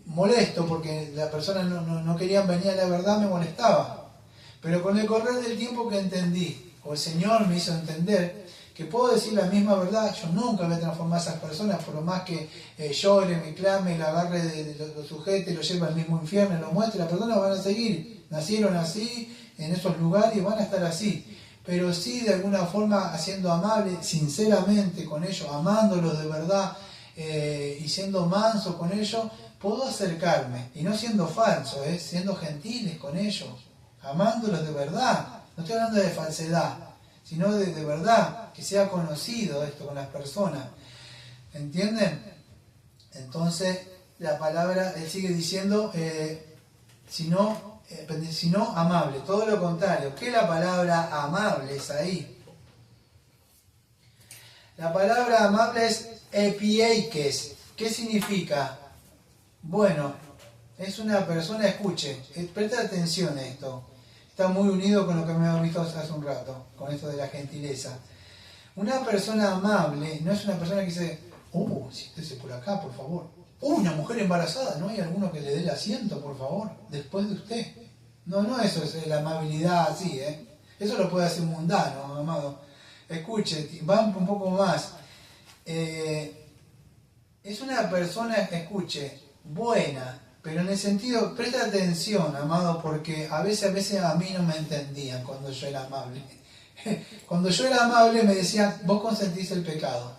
molesto, porque la persona no querían venir a la verdad, me molestaba. Pero con el correr del tiempo que entendí, o el Señor me hizo entender, que puedo decir la misma verdad, yo nunca voy a transformar a esas personas, por lo más que llore, me clame, la agarre, lo sujete, lo lleve al mismo infierno, lo muestre, las personas van a seguir, nacieron así, en esos lugares, y van a estar así. Pero sí, de alguna forma, siendo amable, sinceramente con ellos, amándolos de verdad, y siendo manso con ellos, puedo acercarme, y no siendo falso, siendo gentiles con ellos, amándolos de verdad. No estoy hablando de falsedad, sino de verdad, que sea conocido esto con las personas. ¿Entienden? Entonces, la palabra, él sigue diciendo, sino amable, todo lo contrario. ¿Qué es la palabra amable es ahí? La palabra amable es epieikes. ¿Qué significa? Bueno, es una persona, escuche, presta atención a esto. Está muy unido con lo que me había visto hace un rato, con esto de la gentileza. Una persona amable no es una persona que dice, siéntese por acá, por favor. Una mujer embarazada, ¿no hay alguno que le dé el asiento, por favor, después de usted? No, eso es la amabilidad así, ¿eh? Eso lo puede hacer un mundano, amado. Escuche, va un poco más. Es una persona, escuche, buena, pero en el sentido, presta atención, amado, porque a veces a mí no me entendían cuando yo era amable. Cuando yo era amable me decían, vos consentís el pecado.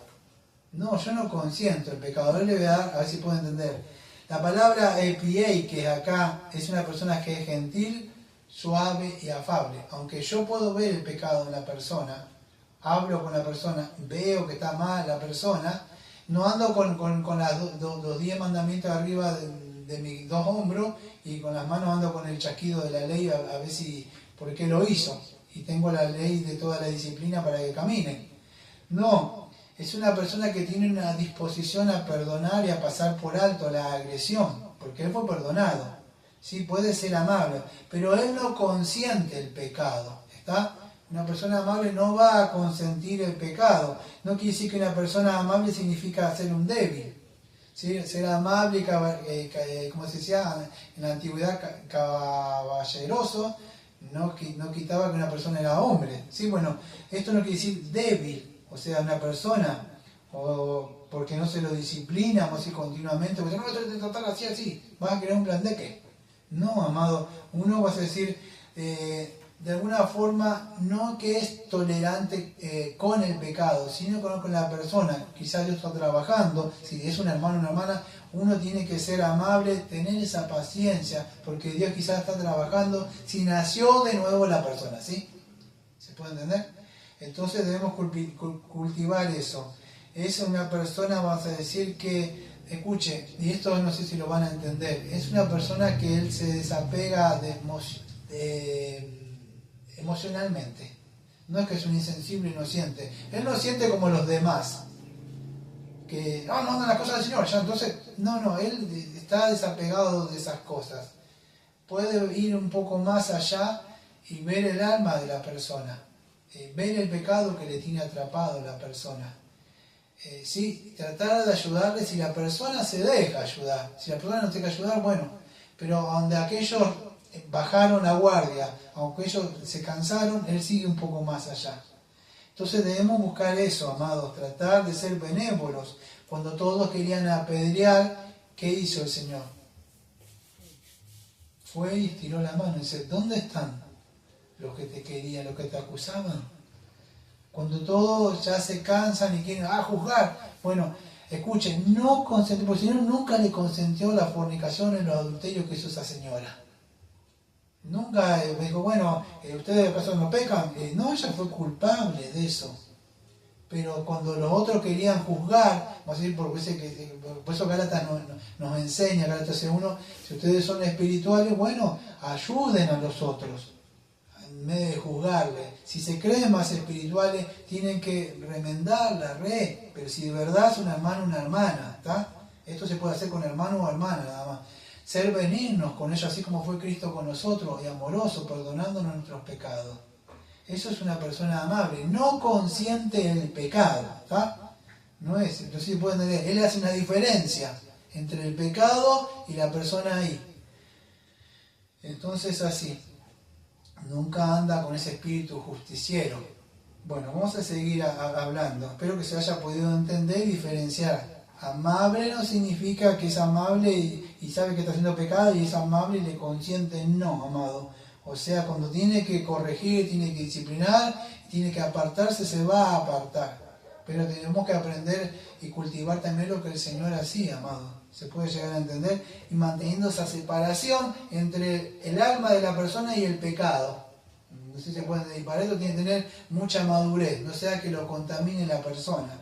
No, yo no consiento el pecado. Ahora le voy a dar, a ver si puedo entender. La palabra epiei, que acá es una persona que es gentil, suave y afable. Aunque yo puedo ver el pecado en la persona, hablo con la persona, veo que está mal la persona, no ando con los 10 mandamientos arriba de mis 2 hombros y con las manos ando con el chasquido de la ley a ver si, por qué lo hizo. Y tengo la ley de toda la disciplina para que camine. No, es una persona que tiene una disposición a perdonar y a pasar por alto la agresión, porque él fue perdonado. Sí, puede ser amable, pero él no consiente el pecado, ¿está? Una persona amable no va a consentir el pecado. No quiere decir que una persona amable significa ser un débil. ¿Sí? Ser amable, como se decía en la antigüedad, caballeroso, no quitaba que una persona era hombre. ¿Sí? Bueno, esto no quiere decir débil, o sea, una persona, o porque no se lo disciplina, o así continuamente, porque no te tratar así, vas a crear un plan de qué. No, amado, uno va a decir, de alguna forma, no que es tolerante con el pecado, sino con la persona. Quizás Dios está trabajando, si es un hermano o una hermana, uno tiene que ser amable, tener esa paciencia, porque Dios quizás está trabajando si nació de nuevo la persona, ¿sí? ¿Se puede entender? Entonces debemos cultivar eso. Es una persona, vamos a decir que, escuche, y esto no sé si lo van a entender, es una persona que él se desapega emocionalmente. No es que es un insensible y no siente. Él no siente como los demás. Que no andan las cosas del Señor, ya entonces, no, él está desapegado de esas cosas. Puede ir un poco más allá y ver el alma de la persona, ver el pecado que le tiene atrapado a la persona. Sí, tratar de ayudarle si la persona se deja ayudar. Si la persona no te deja ayudar, bueno, pero donde aquellos bajaron la guardia, aunque ellos se cansaron, él sigue un poco más allá. Entonces debemos buscar eso, amados, tratar de ser benévolos. Cuando todos querían apedrear, ¿qué hizo el Señor? Fue y estiró la mano y dice, ¿dónde están los que te querían, los que te acusaban? Cuando todos ya se cansan y quieren juzgar, bueno, escuchen, no consentió, porque el Señor nunca le consentió la fornicación en los adulterios que hizo esa señora. Nunca me dijo, bueno, ¿ustedes acaso no pecan? No, ella fue culpable de eso. Pero cuando los otros querían juzgar, vamos a decir, por eso Gálatas nos enseña, Gálatas 1, si ustedes son espirituales, bueno, ayuden a los otros, en vez de juzgarle. Si se creen más espirituales, tienen que remendar la red, pero si de verdad es un hermano o una hermana, ¿está? Esto se puede hacer con hermano o hermana nada más. Ser benignos con ellos, así como fue Cristo con nosotros, y amoroso, perdonándonos nuestros pecados. Eso es una persona amable, no consiente el pecado, ¿está? No es, entonces pueden entender, él hace una diferencia entre el pecado y la persona ahí. Entonces así, nunca anda con ese espíritu justiciero. Bueno, vamos a seguir hablando, espero que se haya podido entender y diferenciar. Amable no significa que es amable y sabe que está haciendo pecado y es amable y le consiente, no, amado. O sea, cuando tiene que corregir, tiene que disciplinar, tiene que apartarse, se va a apartar. Pero tenemos que aprender y cultivar también lo que el Señor hacía, amado. Se puede llegar a entender, y manteniendo esa separación entre el alma de la persona y el pecado. No sé si se puede entender, y para eso tiene que tener mucha madurez, no sea que lo contamine la persona.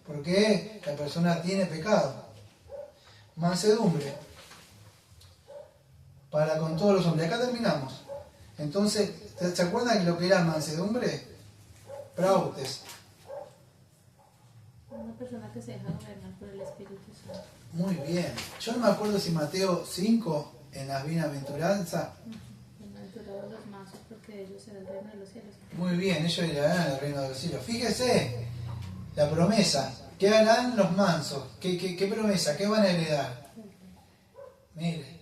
Porque la persona tiene pecado. mansedumbre para con todos los hombres. Acá terminamos. Entonces, ¿se acuerdan de lo que era mansedumbre? Prautes. Una persona que se deja gobernar por el Espíritu Santo. Muy bien. Yo no me acuerdo si Mateo 5, en las bienaventuranzas. Bienaventurados los mansos, porque ellos serán el reino de los cielos. Muy bien, ellos heredarán el reino de los cielos. Fíjese, la promesa. ¿Qué harán los mansos? ¿Qué promesa? ¿Qué van a heredar? Mire,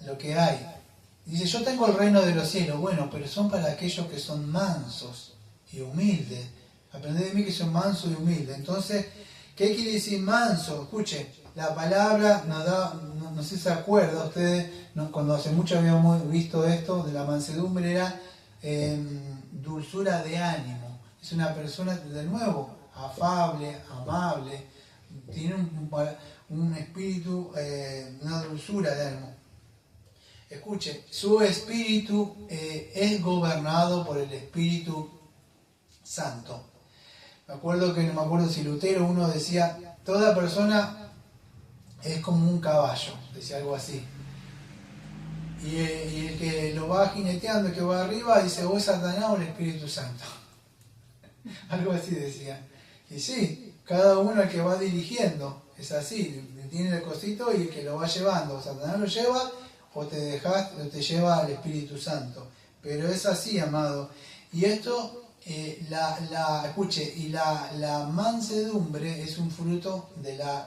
lo que hay. Dice, yo tengo el reino de los cielos. Bueno, pero son para aquellos que son mansos y humildes. Aprended de mí que soy manso y humilde. Entonces, ¿qué quiere decir manso? Escuche, la palabra nos da, no sé si se acuerda ustedes, cuando hace mucho habíamos visto esto de la mansedumbre, era dulzura de ánimo. Es una persona, de nuevo, afable, amable, tiene un espíritu, una dulzura de ánimo. Escuche, su espíritu es gobernado por el Espíritu Santo. Me acuerdo que, no me acuerdo si Lutero, uno decía, toda persona es como un caballo, decía algo así. Y el que lo va jineteando, el que va arriba, dice, o es Satanás o el Espíritu Santo. Algo así decía. Y sí, cada uno el que va dirigiendo, es así, tiene el cosito y el que lo va llevando, o Satanás lo lleva, o te lleva al Espíritu Santo. Pero es así, amado. Y esto, escuche, y la mansedumbre es un fruto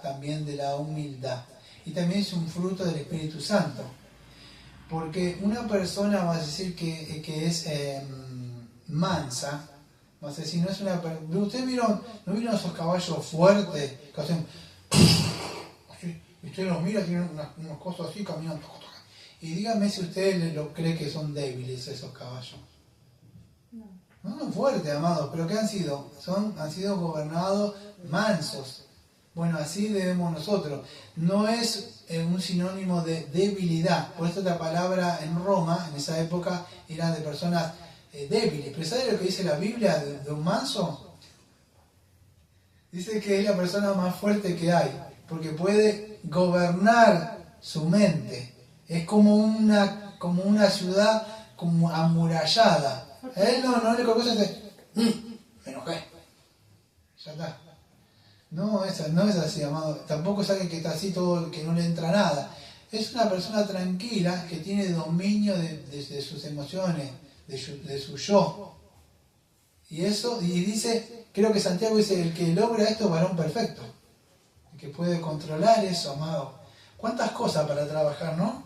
también de la humildad. Y también es un fruto del Espíritu Santo. Porque una persona va a decir que es mansa, va a decir, no es una persona. ¿Ustedes no vieron esos caballos fuertes que hacen? Y usted los mira, tienen unos cosas así caminando. Y dígame si usted lo cree que son débiles esos caballos. No. No son fuertes, amados, pero ¿qué han sido? Han sido gobernados mansos. Bueno, así debemos nosotros. No es un sinónimo de debilidad. Por eso la palabra en Roma, en esa época, era de personas débiles. Pero ¿sabe lo que dice la Biblia de un manso? Dice que es la persona más fuerte que hay, porque puede gobernar su mente. Es como una ciudad como amurallada. Él no le cosa es me enojé. Ya está. No es así, amado. Tampoco es alguien que está así todo, que no le entra nada. Es una persona tranquila que tiene dominio de sus emociones, de su yo. Y dice, creo que Santiago dice, el que logra esto es varón perfecto. El que puede controlar eso, amado. ¿Cuántas cosas para trabajar, no?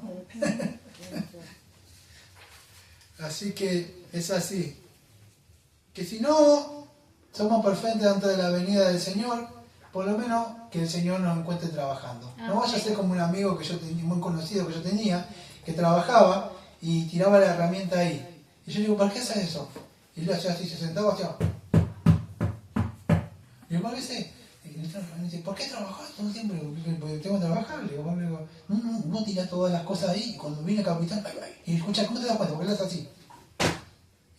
Así que es así. Que si no somos perfectos antes de la venida del Señor, por lo menos que el Señor nos encuentre trabajando. No vaya a ser como un amigo que yo tenía, muy conocido que yo tenía, que trabajaba y tiraba la herramienta ahí. Y yo le digo, ¿para qué haces eso? Y él hacía así, se sentaba, hacía. Y yo, ¿para qué sé? Y me dice, ¿por qué trabajas todo el tiempo? Porque tengo que trabajar. Le digo, no tirás todas las cosas ahí. Y cuando viene el capitán, y escucha, ¿cómo te das cuenta? Porque él hace así.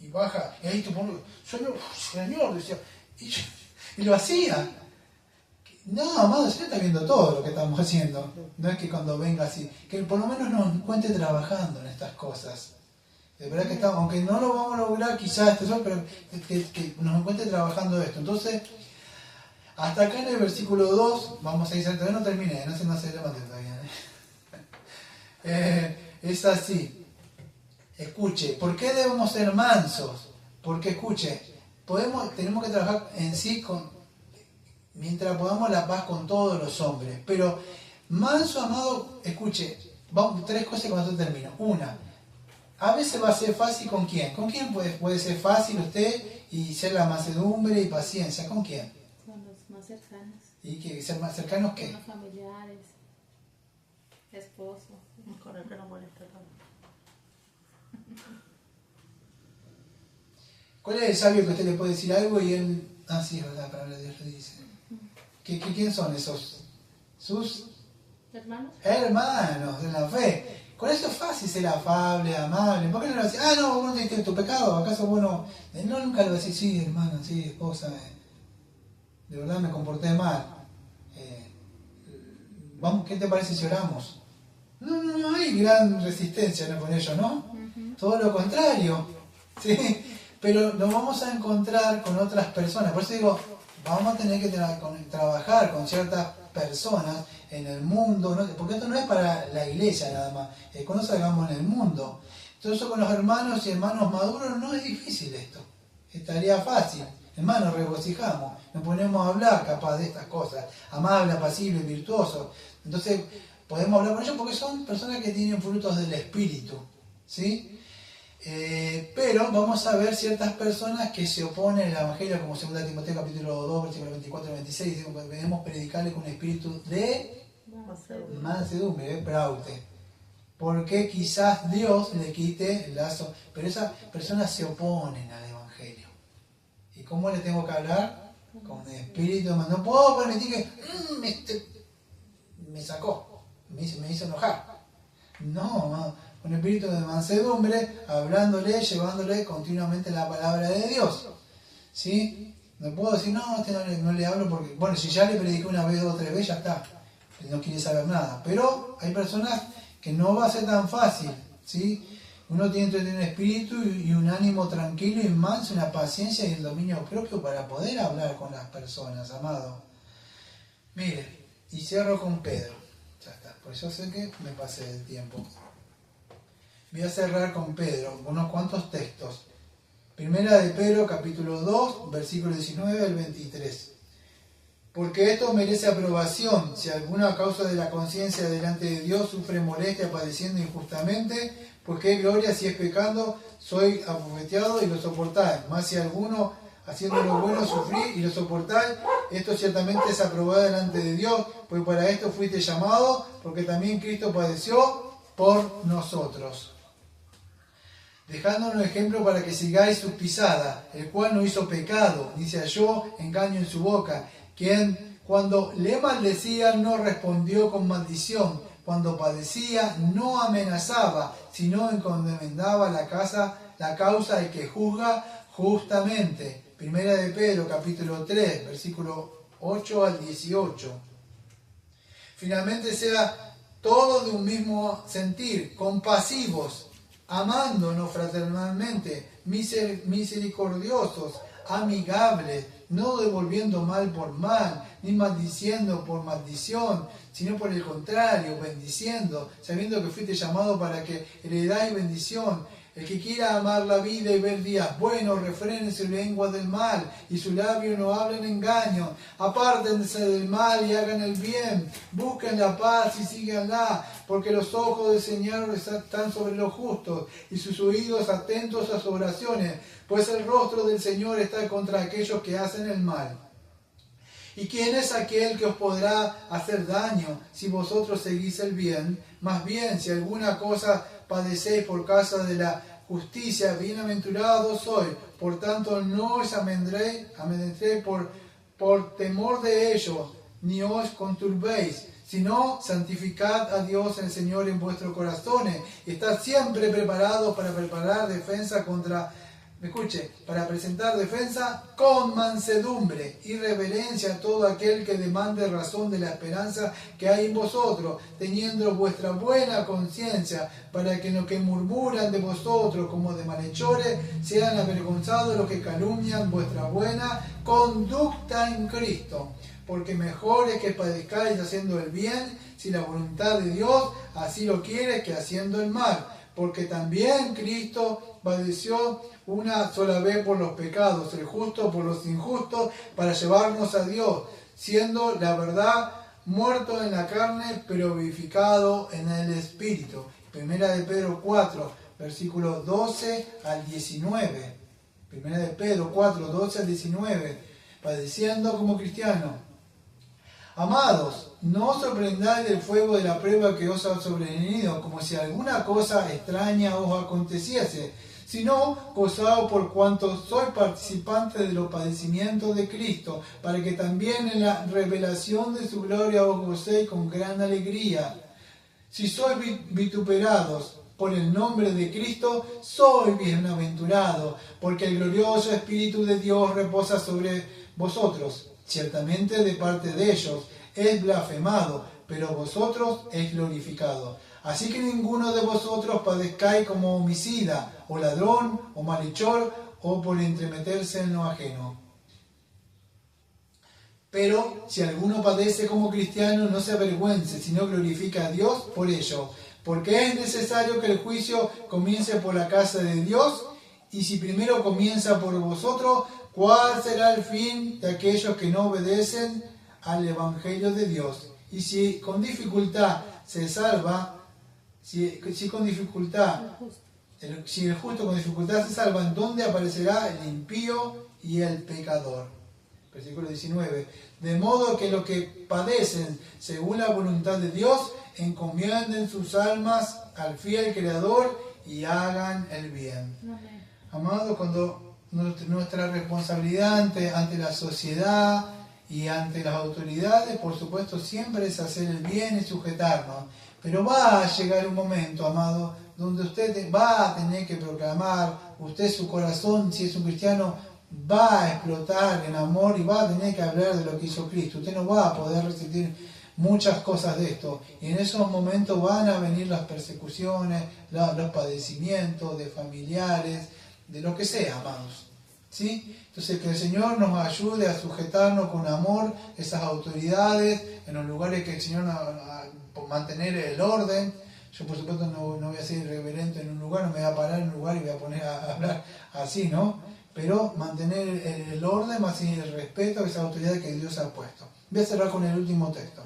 Y baja, y ahí te pone, señor, decía. Y lo hacía. No, amado, el Señor está viendo todo lo que estamos haciendo. No es que cuando venga así, que por lo menos nos encuentre trabajando en estas cosas. De verdad que estamos, aunque no lo vamos a lograr quizás, pero que nos encuentre trabajando esto. Entonces, hasta acá en el versículo 2, vamos a ir, todavía no terminé, no se levante todavía. Es así. Escuche, ¿por qué debemos ser mansos? Porque escuche, tenemos que trabajar en sí mientras podamos la paz con todos los hombres. Pero manso, amado, escuche, tres cosas cuando termino. Una, a veces va a ser fácil ¿con quién? ¿Con quién puede ser fácil usted y ser la mansedumbre y paciencia? ¿Con quién? Con los más cercanos. ¿Y que ser más cercanos qué? Con los familiares, esposo. Con el que no molesta tanto. ¿Cuál es el sabio que usted le puede decir algo y él... Ah, sí, es verdad, la palabra de Dios lo dice. ¿Quién son esos? Sus ¿Hermanos? hermanos de la fe. Con eso es fácil ser afable, amable. ¿Por qué no le decís, no, vos no tienes tu pecado? ¿Acaso vos no? No, nunca le decís, sí, hermano, sí, esposa, de verdad me comporté mal. Vamos, ¿qué te parece si oramos? No hay gran resistencia, ¿no?, con ello, ¿no? Todo lo contrario, ¿sí? Pero nos vamos a encontrar con otras personas. Por eso digo, vamos a tener que trabajar con ciertas personas en el mundo, ¿no? Porque esto no es para la iglesia nada más, es cuando salgamos en el mundo. Entonces con los hermanos y hermanos maduros no es difícil esto, estaría fácil. Hermanos, regocijamos, nos ponemos a hablar capaz de estas cosas, amables, apacibles, virtuosos. Entonces podemos hablar con ellos porque son personas que tienen frutos del Espíritu, ¿sí? Pero vamos a ver ciertas personas que se oponen al Evangelio, como 2 Timoteo capítulo 2, versículos 24 y 26, dice que debemos predicarle con un espíritu de mansedumbre, praute. Porque quizás Dios le quite el lazo, pero esas personas se oponen al Evangelio. ¿Y cómo le tengo que hablar? Con el espíritu de mansedumbre. No puedo permitir que me sacó, me hizo enojar. No, con espíritu de mansedumbre, hablándole, llevándole continuamente la palabra de Dios. ¿Sí? No puedo decir, no le hablo porque, bueno, si ya le prediqué una vez, 2 o 3 veces, ya está. No quiere saber nada. Pero hay personas que no va a ser tan fácil, ¿sí? Uno tiene que tener un espíritu y un ánimo tranquilo y manso, una paciencia y el dominio propio para poder hablar con las personas, amado. Mire, y cierro con Pedro. Ya está, pues yo sé que me pasé del tiempo. Voy a cerrar con Pedro, unos cuantos textos. Primera de Pedro, capítulo 2, versículo 19 al 23. Porque esto merece aprobación, si alguno a causa de la conciencia delante de Dios sufre molestia padeciendo injustamente, pues qué gloria si es pecando, soy abofeteado y lo soportáis. Más si alguno haciendo lo bueno sufrí y lo soportáis, esto ciertamente es aprobado delante de Dios, pues para esto fuiste llamado, porque también Cristo padeció por nosotros. Dejándonos ejemplo para que sigáis sus pisadas, el cual no hizo pecado, ni se halló engaño en su boca, quien cuando le maldecían no respondió con maldición, cuando padecía no amenazaba, sino encomendaba la causa del que juzga justamente. Primera de Pedro, capítulo 3, versículo 8 al 18. Finalmente sea todo de un mismo sentir, compasivos, amándonos fraternalmente, misericordiosos, amigables, no devolviendo mal por mal, ni maldiciendo por maldición, sino por el contrario, bendiciendo, sabiendo que fuiste llamado para que heredáis bendición. El que quiera amar la vida y ver días buenos, refrene su lengua del mal, y su labio no hablen engaño. Apártense del mal y hagan el bien, busquen la paz y síganla, porque los ojos del Señor están sobre los justos, y sus oídos atentos a sus oraciones, pues el rostro del Señor está contra aquellos que hacen el mal. ¿Y quién es aquel que os podrá hacer daño si vosotros seguís el bien? Más bien, si alguna cosa padecéis por causa de la justicia, bienaventurados sois. Por tanto, no os amedrentéis por temor de ellos, ni os conturbéis, sino santificad a Dios el Señor en vuestros corazones, y estad siempre preparados para presentar defensa con mansedumbre y reverencia a todo aquel que demande razón de la esperanza que hay en vosotros, teniendo vuestra buena conciencia, para que los que murmuran de vosotros como de malhechores sean avergonzados los que calumnian vuestra buena conducta en Cristo. Porque mejor es que padezcáis haciendo el bien, si la voluntad de Dios así lo quiere, que haciendo el mal. Porque también Cristo padeció una sola vez por los pecados, el justo por los injustos, para llevarnos a Dios, siendo la verdad muerto en la carne, pero vivificado en el Espíritu. Primera de Pedro 4, versículos 12 al 19. Primera de Pedro 4, 12 al 19. Padeciendo como cristiano. Amados, no os sorprendáis del fuego de la prueba que os ha sobrevenido, como si alguna cosa extraña os aconteciese, sino gozaos por cuanto sois participantes de los padecimientos de Cristo, para que también en la revelación de su gloria os gocéis con gran alegría. Si sois vituperados por el nombre de Cristo, sois bienaventurados, porque el glorioso Espíritu de Dios reposa sobre vosotros. Ciertamente de parte de ellos es blasfemado, pero vosotros es glorificado. Así que ninguno de vosotros padezcáis como homicida, o ladrón, o malhechor, o por entremeterse en lo ajeno. Pero si alguno padece como cristiano, no se avergüence, sino glorifica a Dios por ello. Porque es necesario que el juicio comience por la casa de Dios, y si primero comienza por vosotros, ¿cuál será el fin de aquellos que no obedecen al Evangelio de Dios? Y si con dificultad se salva, si con dificultad, si el justo con dificultad se salva, ¿en dónde aparecerá el impío y el pecador? Versículo 19. De modo que los que padecen según la voluntad de Dios, encomienden sus almas al fiel Creador y hagan el bien. Amén. Amados, cuando nuestra responsabilidad ante la sociedad y ante las autoridades, por supuesto, siempre es hacer el bien y sujetarnos. Pero va a llegar un momento, amado, donde usted va a tener que proclamar, usted su corazón, si es un cristiano, va a explotar en amor y va a tener que hablar de lo que hizo Cristo. Usted no va a poder resistir muchas cosas de esto. Y en esos momentos van a venir las persecuciones, los padecimientos de familiares, de lo que sea, amados. ¿Sí? Entonces que el Señor nos ayude a sujetarnos con amor esas autoridades en los lugares que el Señor por mantener el orden. Yo por supuesto no voy a ser irreverente en un lugar, no me voy a parar en un lugar y voy a poner a hablar así, ¿no? Pero mantener el orden, más bien el respeto a esa autoridad que Dios ha puesto. Voy a cerrar con el último texto.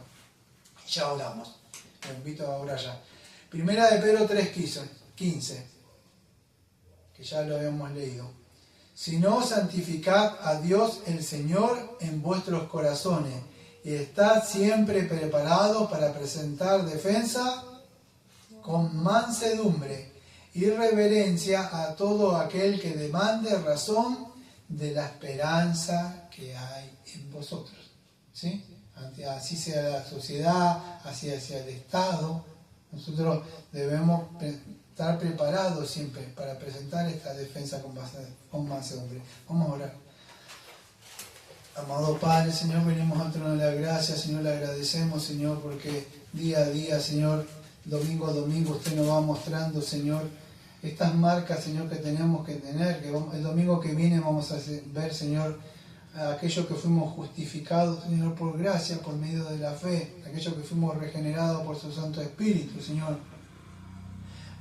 Ya hablamos. Lo invito ahora ya. Primera de Pedro 3:15, que ya lo habíamos leído. Si no, santificad a Dios el Señor en vuestros corazones y estad siempre preparados para presentar defensa con mansedumbre y reverencia a todo aquel que demande razón de la esperanza que hay en vosotros. ¿Sí? Así sea la sociedad, así sea el Estado, nosotros debemos estar preparados siempre para presentar esta defensa con mansedumbre. Vamos a orar. Amado Padre, Señor, venimos al trono de la gracia, Señor, le agradecemos, Señor, porque día a día, Señor, domingo a domingo, usted nos va mostrando, Señor, estas marcas, Señor, que tenemos que tener, que el domingo que viene vamos a ver, Señor, aquellos que fuimos justificados, Señor, por gracia, por medio de la fe, aquellos que fuimos regenerados por su Santo Espíritu, Señor.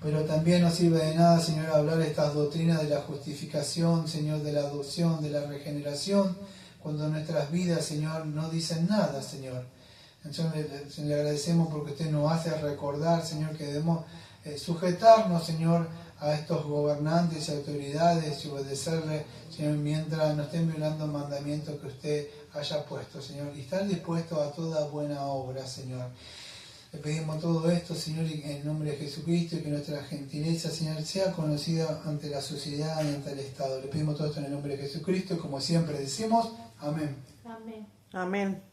Pero también no sirve de nada, Señor, hablar estas doctrinas de la justificación, Señor, de la adopción, de la regeneración, cuando nuestras vidas, Señor, no dicen nada, Señor. Entonces le agradecemos porque usted nos hace recordar, Señor, que debemos sujetarnos, Señor, a estos gobernantes y autoridades y obedecerle, Señor, mientras no estén violando el mandamiento que usted haya puesto, Señor, y estar dispuesto a toda buena obra, Señor. Le pedimos todo esto, Señor, en el nombre de Jesucristo, y que nuestra gentileza, Señor, sea conocida ante la sociedad y ante el Estado. Le pedimos todo esto en el nombre de Jesucristo, y como siempre decimos, amén. Amén. Amén.